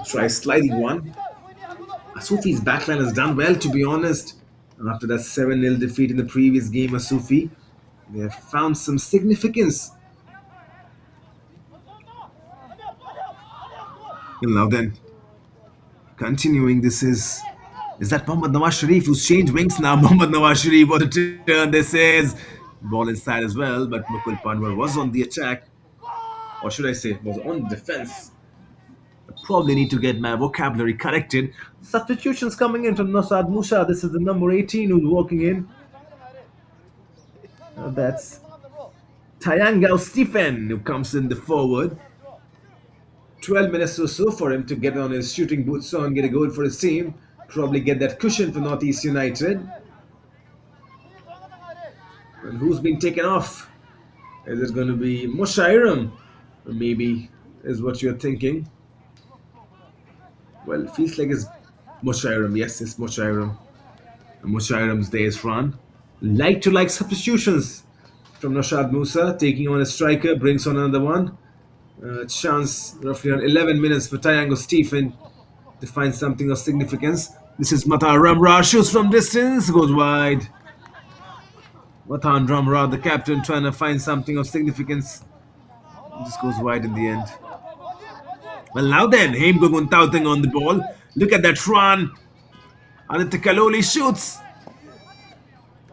Try sliding one. Asufi's backline has done well, to be honest. After that 7-0 defeat in the previous game, Asufii, they have found some significance. And now then, continuing, this is that Mohammad Nawaz Sharif who's changed wings now. Mohammad Nawaz Sharif, what a turn this is. Ball inside as well, but Mukul Panwar was on the attack. Or should I say, was on defense. Probably need to get my vocabulary corrected. Substitutions coming in from Nasad Musa. This is the number 18 who's walking in. That's Tayangao Stephen who comes in the forward. 12 minutes or so for him to get on his shooting boots on, get a goal for his team. Probably get that cushion for Northeast United. And who's been taken off? Is it going to be Mushairam? Maybe is what you're thinking. Well, it feels like it's Mushairam. Yes, it's Mushairam. Mushairam's day is run. Like to like substitutions from Nashad Musa, taking on a striker, brings on another one. Chance roughly around 11 minutes for Tayango Stephen to find something of significance. This is Matan Ramra, shoots from distance, goes wide. Matan Ramra, the captain, trying to find something of significance. Just goes wide in the end. Well, now then, Haim Gogun Tautang on the ball. Look at that run. Aditya Kaloli shoots.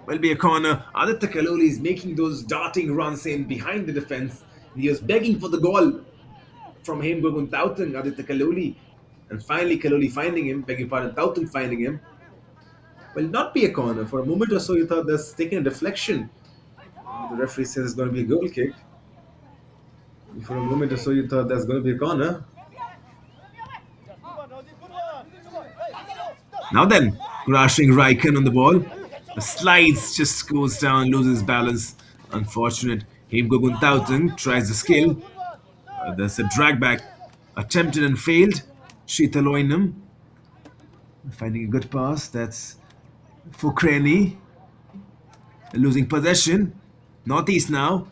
Will be a corner. Aditya Kaloli is making those darting runs in behind the defense. He was begging for the goal from Haim Gogun Tautang, Aditya Kaloli. And finally, Kaloli finding him, begging pardon, Tautang finding him. Will not be a corner. For a moment or so, you thought that's taking a deflection. The referee says it's going to be a goal kick. For a moment or so, you thought that's going to be a corner. Now then, crashing Raikkonen on the ball. The slides, just goes down, loses balance. Unfortunate. Haim Gogun Tautang tries the skill. There's a drag back. Attempted and failed. Sheeta Loinam finding a good pass. That's for Craney. Losing possession. Northeast now.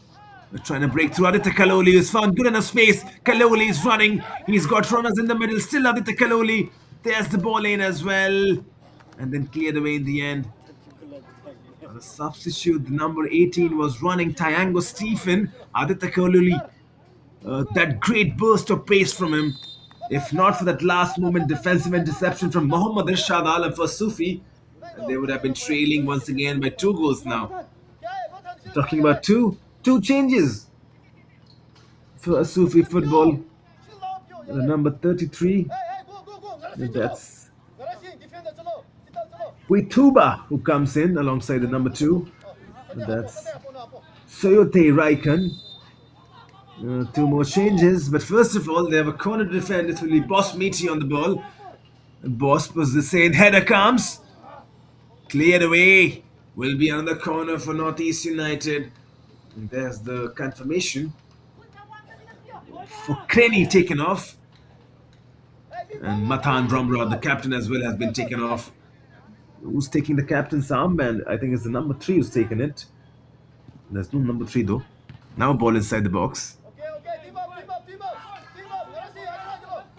They're trying to break through. Aditya Kaloli has found good enough space. Kaloli is running. He's got runners in the middle. Still Aditya Kaloli. There's the ball in as well. And then cleared away in the end. The substitute, the number 18 was running. Tayango Stephen. Aditya Kaloli. That great burst of pace from him. If not for that last moment defensive interception from Mohammad Irshad Alam for Asufii, they would have been trailing once again by 2 goals now. Talking about two changes for Asufii football. The number 33, that's Puituba who comes in alongside the number 2. That's Soyote Raikkonen. 2 more changes, but first of all, they have a corner to defend. It will be Boss Meaty on the ball. Boss was the same. Header comes. Cleared away. Will be another corner for Northeast United. And there's the confirmation. For Craney taken off. And Matan Ramra, the captain as well, has been taken off. Who's taking the captain's armband? I think it's the number 3 who's taken it. There's no number 3 though. Now ball inside the box.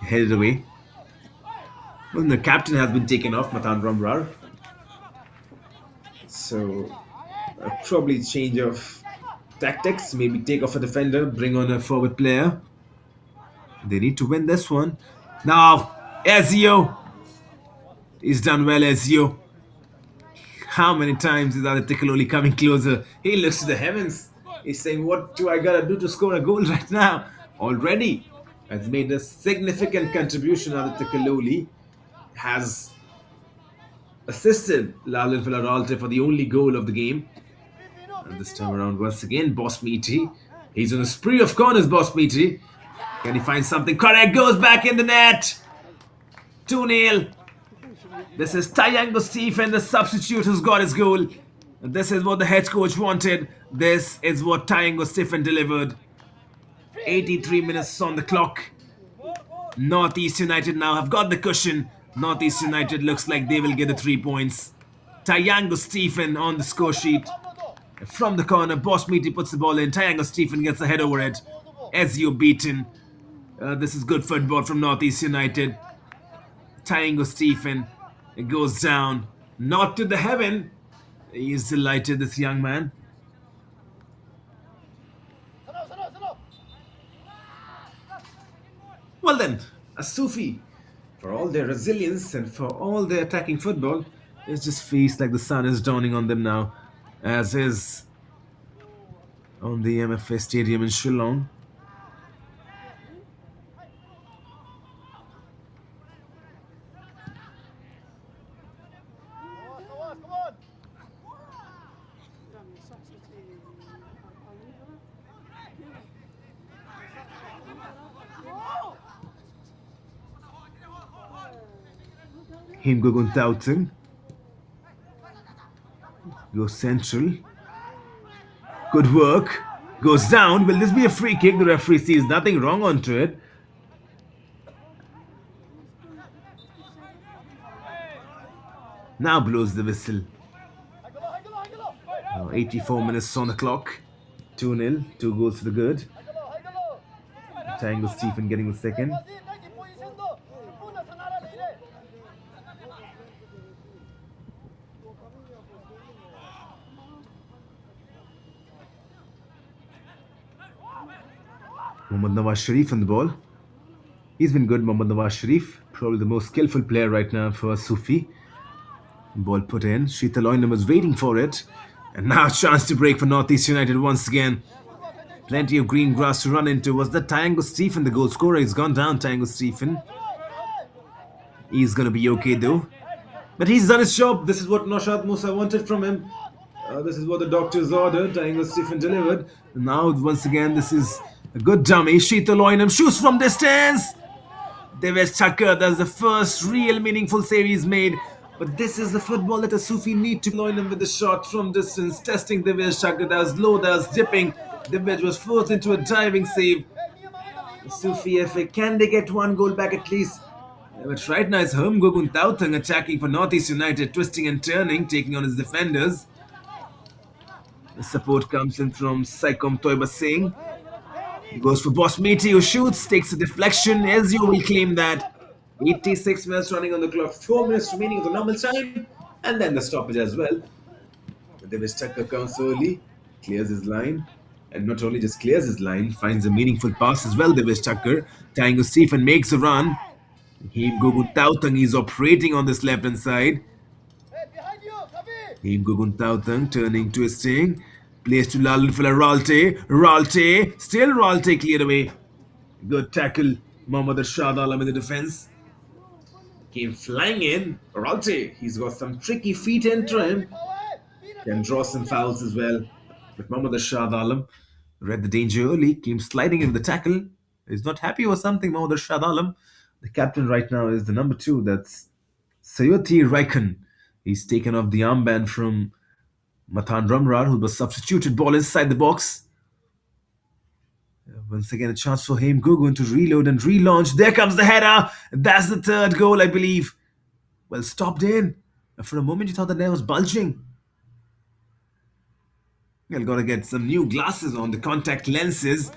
Headed away. Well, the captain has been taken off, Matan Ramrar. So, probably change of tactics. Maybe take off a defender, bring on a forward player. They need to win this one. Now, Ezio. He's done well, Ezio. How many times is Aditya Kaloli coming closer? He looks to the heavens. He's saying, what do I gotta do to score a goal right now? already has made a significant contribution. Aditya Kaloli has assisted Lalin Villarreal for the only goal of the game. And this time around, once again, Boss Meaty. He's on a spree of corners, Boss Meaty. Can he find something correct? Goes back in the net. 2-0. This is Tayango Stephen, the substitute who's got his goal. This is what the head coach wanted. This is what Tayango Stephen delivered. 83 minutes on the clock. Northeast United now have got the cushion. Northeast United looks like they will get the 3 points. Tayango Stephen on the score sheet. From the corner, Boss Meaty puts the ball in. Tayango Stephen gets the head over it. Ezio beaten. This is good football from Northeast United. Tayango Stephen, it goes down. Not to the heaven. He is delighted, this young man. Well then, Asufii, for all their resilience and for all their attacking football, it just feels like the sun is dawning on them now, as is on the MFA Stadium in Shillong. Him Gogun Tauteng goes central. Good work. Goes down. Will this be a free kick? The referee sees nothing wrong onto it. Now blows the whistle. 84 minutes on the clock. 2-0. 2 goals for the good. Tango Stephen getting the second. Mohammad Nawaz Sharif on the ball. He's been good, Mohammad Nawaz Sharif. Probably the most skillful player right now for Asufii. Ball put in. Sheetal Oynam was waiting for it. And now a chance to break for Northeast United once again. Plenty of green grass to run into. Was that Tayango Stephen, the goal scorer? He's gone down, Tayango Stephen. He's going to be okay though. But he's done his job. This is what Naushad Musa wanted from him. This is what the doctors ordered. Tayango Stephen delivered. And now, once again, this is a good dummy. Sheetal Oynam shoots from distance. Devesh Thakur, that's the first real meaningful save he's made. But this is the football that Asufii need to Oynam with the shot from distance. Testing Devesh Thakur. That was low, that was dipping. Devesh was forced into a diving save. Asufii FA, can they get one goal back at least? But right now it's Hum Gogun Tauteng attacking for Northeast United, twisting and turning, taking on his defenders. The support comes in from Saikom Toiba Singh. He goes for Boss Meaty, who shoots, takes a deflection. Ezio will claim that. 86 minutes running on the clock, 4 minutes remaining of the normal time, and then the stoppage as well. Devesh Thakur comes early, clears his line, and not only just clears his line, finds a meaningful pass as well. Devesh Thakur, Tayango Stephen makes a run. Him Gogun Tauteng is operating on this left hand side. Him Gogun Tauteng turning, twisting. Plays to Lalin Ralte. Ralte. Still Ralte cleared away. Good tackle. Mohammad Arshad Alam in the defense. Came flying in. Ralte. He's got some tricky feet into him. Can draw some fouls as well. But Mohammad Arshad Alam read the danger early. Came sliding in the tackle. He's not happy or something, Mohammad Arshad Alam. The captain right now is the number 2. That's Sayoti Raikhan. He's taken off the armband from Matan Ramrar, who was substituted. Ball inside the box. Once again, a chance for him. Gogun to reload and relaunch. There comes the header. That's the 3rd goal, I believe. Well, stopped in. For a moment, you thought the net was bulging. Well, gotta get some new glasses on, the contact lenses.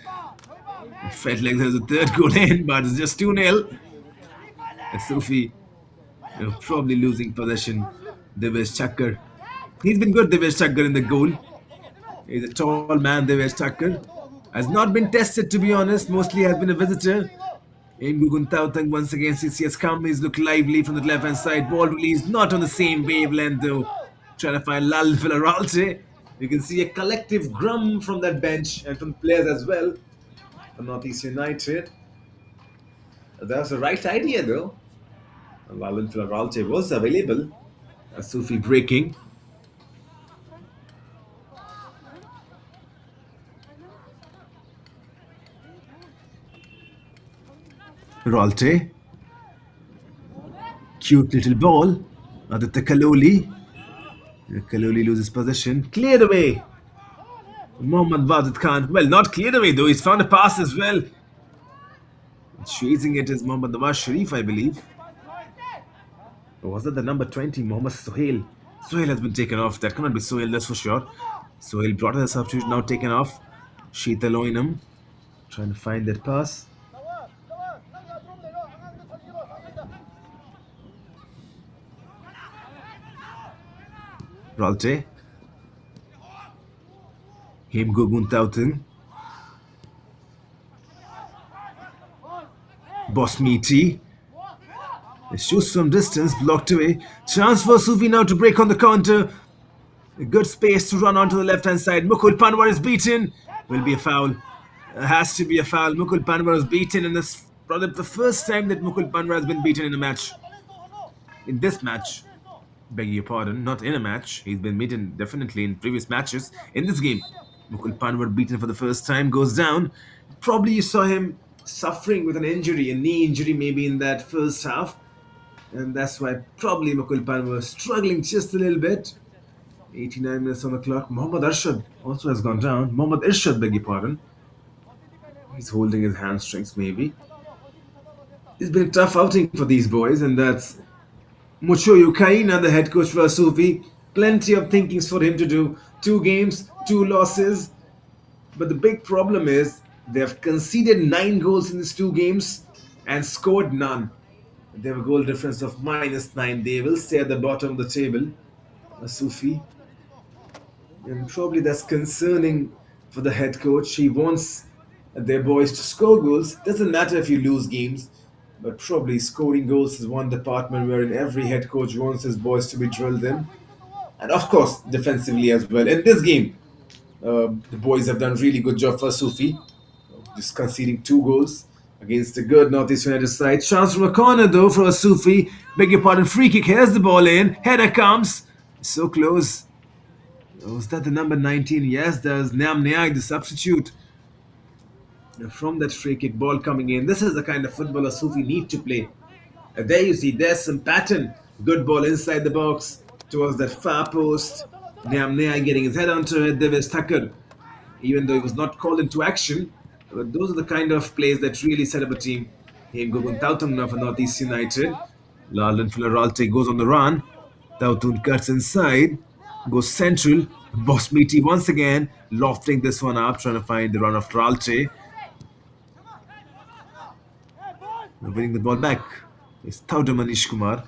It felt like there was a 3rd goal in, but it's just 2-0. Asufii probably losing possession. Devesh Thakur. He's been good, Devesh Thakur, in the goal. He's a tall man, Devesh Thakur. Has not been tested, to be honest. Mostly has been a visitor. Gogun Tauteng once again, since he has come, he's looked lively from the left-hand side. Ball release not on the same wavelength though. Trying to find Lal Villarreal. You can see a collective grum from that bench and from players as well. for Northeast United. That was the right idea though. Lalan Filaralche was available. Asufii breaking. Ralte. Cute little ball. Aditya Kaloli. Kaloli loses possession. Cleared away. Mohammad Wajid Khan. Well, not cleared away though. He's found a pass as well. Chasing it is Mohammad Nawaz Sharif, I believe. Or was that the number 20, Mohammad Sohail? Sohail has been taken off. That cannot be Sohail, that's for sure. Sohail brought in the substitute, now taken off. Sheeta Loinam trying to find that pass. Ralte. Him Guguntauten. Bosmiti. It shoots from distance, blocked away. Chance for Sufi now to break on the counter. A good space to run onto the left hand side. Mukul Panwar is beaten. Will be a foul. Has to be a foul. Mukul Panwar is beaten, and this probably the first time that Mukul Panwar has been beaten in a match. In this match, beg your pardon, not in a match. He's been beaten definitely in previous matches. In this game, Mukul Panwar beaten for the first time, goes down. Probably you saw him suffering with an injury, a knee injury maybe in that first half. And that's why probably Mukul Panwar was struggling just a little bit. 89 minutes on the clock. Mohammad Arshad also has gone down. Mohammad Irshad, beg your pardon. He's holding his hamstrings maybe. It's been a tough outing for these boys, and that's Mucho Yukaina, the head coach for Asufii. Plenty of thinkings for him to do. 2 games, 2 losses. But the big problem is they have conceded 9 goals in these 2 games and scored none. They have a goal difference of -9. They will stay at the bottom of the table, Asufii. And probably that's concerning for the head coach. He wants their boys to score goals. Doesn't matter if you lose games, but probably scoring goals is one department wherein every head coach wants his boys to be drilled in. And of course, defensively as well. In this game, the boys have done really good job for Asufii, just conceding 2 goals against a good Northeast United side. Chance from a corner though for Asufii. Beg your pardon, free kick. Here's the ball in. Header comes. So close. Was that the number 19? Yes, there's Nam Niag, the substitute. From that free kick, ball coming in. This is the kind of football Asufii need to play. And there you see, there's some pattern. Good ball inside the box towards that far post. Nam Niag getting his head onto it. Devis Thakur, even though he was not called into action. But those are the kind of plays that really set up a team. Him Gugun Tautun now for Northeast United. Lalan Filaralte goes on the run. Tautun cuts inside. Goes central. Bosmiti once again lofting this one up, trying to find the run of Ralte. Winning the ball back is Tauda Manish Kumar.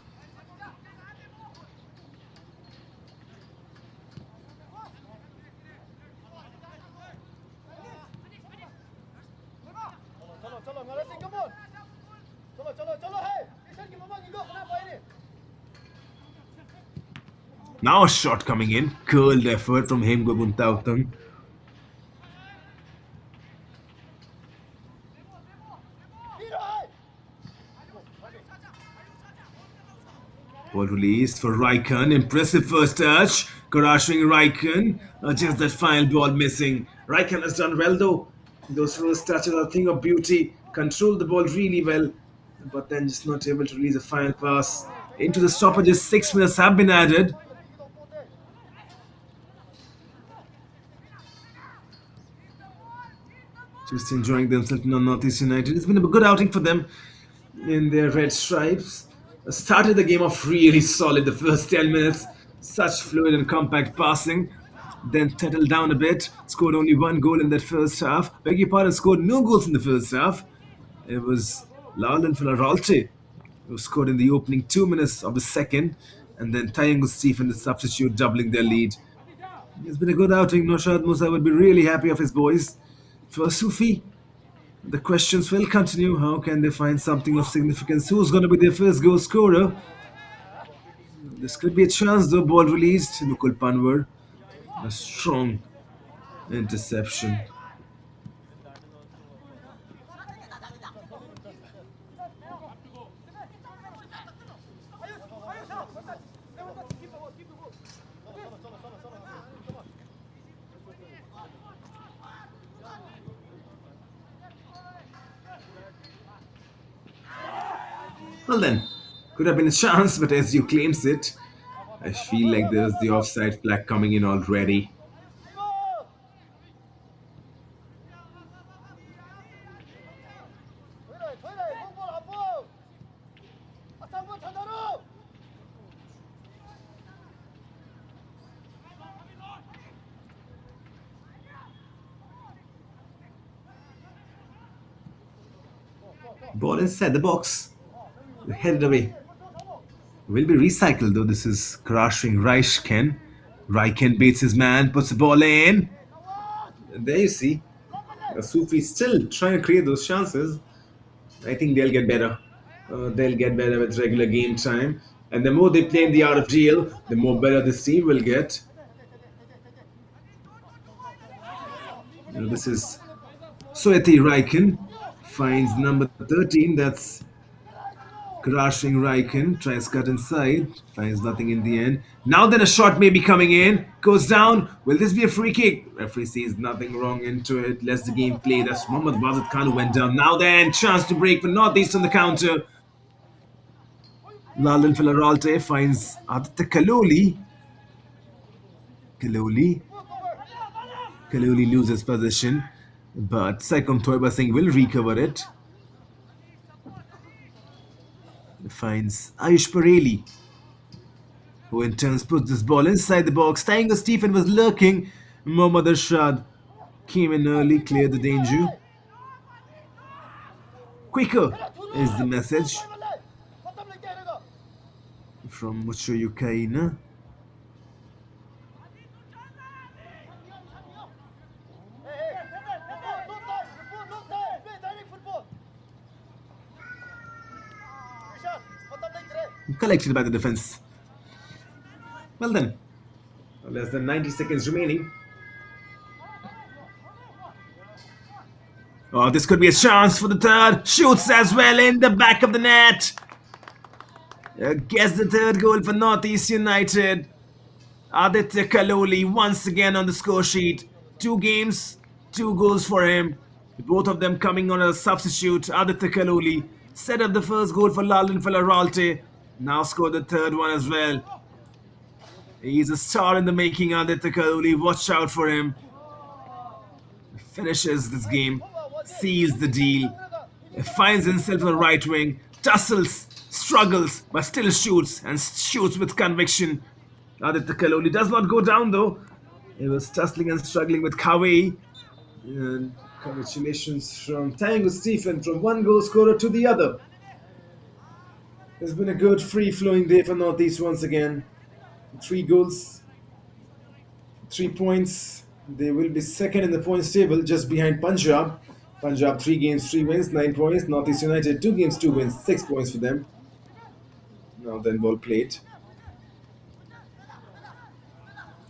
Now a shot coming in. Curled effort from Hem Gogun Tautang. Ball released for Raikkonen. Impressive first touch. Karashing Raikkonen. Just that final ball missing. Raikkonen has done well though. Those first touches are a thing of beauty. Controlled the ball really well. But then just not able to release a final pass. Into the stoppages, 6 minutes have been added. Just enjoying themselves on Northeast United. It's been a good outing for them in their red stripes. Started the game off really solid the first 10 minutes. Such fluid and compact passing. Then settled down a bit. Scored only 1 goal in that first half. Beg your pardon, scored no goals in the first half. It was Lalan Filaralte who scored in the opening 2 minutes of the second. And then Tayangu Stephen, the substitute, doubling their lead. It's been a good outing. Noshad Musa would be really happy of his boys. For Asufii, the questions will continue. How can they find something of significance? Who's going to be their first goal scorer? This could be a chance though. Ball released. Mukul Panwar. A strong interception. Well then, could have been a chance, but as you claims it, I feel like there's the offside flag coming in already. Ball inside the box, headed away. Will be recycled though. This is crashing Reichken. Reichen beats his man, puts the ball in. And there you see, Asufii still trying to create those chances. I think they'll get better. They'll get better with regular game time. And the more they play in the RFDL, the more better this team will get. This is Soeti Raikin. Finds number 13. That's crashing Raikin. Tries cut inside. Finds nothing in the end. Now then a shot may be coming in. Goes down. Will this be a free kick? Referee sees nothing wrong into it. Lets the game play. That's Mohammad Wazid Khan who went down. Now then, chance to break for Northeast on the counter. Lalin Filaralte finds Aditya Kaloli. Kaloli. Kaloli loses possession, but Saikom Thoiba Singh will recover it. Finds Ayush Pareli, who in turn puts this ball inside the box. Tango Stephen was lurking. Mohammad Arshad came in early, cleared the danger. Quicker is the message from Mucho Yukaina. Collected by the defense. Well then, less than 90 seconds remaining. Oh, this could be a chance for the third. Shoots as well in the back of the net. Gets the third goal for Northeast United. Aditya Kaloli once again on the score sheet. 2 games, 2 goals for him. Both of them coming on a substitute. Aditya Kaloli set up the first goal for Lalin Filaralte. Now scored the third one as well. He's a star in the making, Aditya Kaloli. Watch out for him. Finishes this game. Seals the deal. Finds himself on the right wing. Tussles, struggles, but still shoots. And shoots with conviction. Aditya Kaloli does not go down though. He was tussling and struggling with Kawei. And congratulations from Tango Stephen from one goal scorer to the other. It's been a good free-flowing day for Northeast once again. 3 goals, 3 points. They will be second in the points table just behind Punjab. Punjab 3 games, 3 wins, 9 points. Northeast United 2 games, 2 wins, 6 points for them. Now then ball played.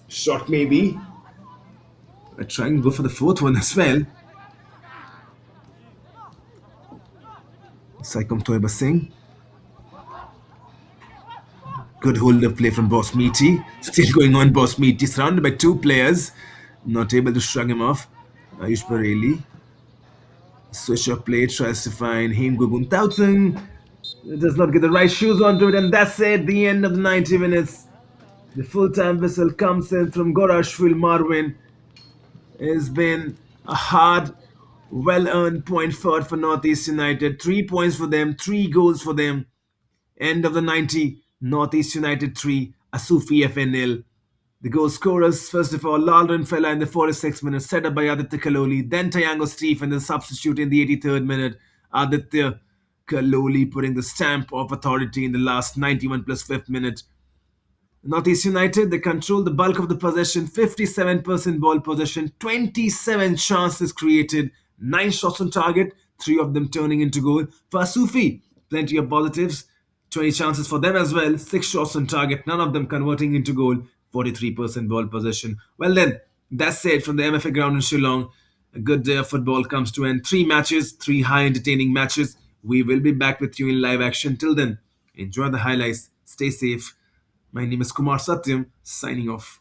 Shot maybe. I try and go for the fourth one as well. Saikom Toiba Singh. Good hold of play from Boss Meaty. Still going on, Boss Meaty. Surrounded by 2 players. Not able to shrug him off. Ayush Pareli. Switch of play. Tries to find Him Gugun Tautsung. Does not get the right shoes onto it. And that's it. The end of the 90 minutes. The full-time whistle comes in from Gorashville Marwin. It's been a hard, well-earned point for Northeast United. 3 points for them. 3 goals for them. End of the 90. Northeast United 3, Asufii FA 0. The goal scorers, first of all, Lalrin Fella in the 46th minute, set up by Aditya Kaloli. Then Tayango Steve and the substitute in the 83rd minute. Aditya Kaloli putting the stamp of authority in the last 91 plus 5th minute. Northeast United, they control the bulk of the possession, 57% ball possession, 27 chances created, 9 shots on target, 3 of them turning into goal. For Asufii, plenty of positives. 20 chances for them as well. 6 shots on target, none of them converting into goal. 43% ball possession. Well then, that's it from the MFA ground in Shillong. A good day of football comes to end. 3 matches, 3 high entertaining matches. We will be back with you in live action. Till then, enjoy the highlights. Stay safe. My name is Kumar Satyam, signing off.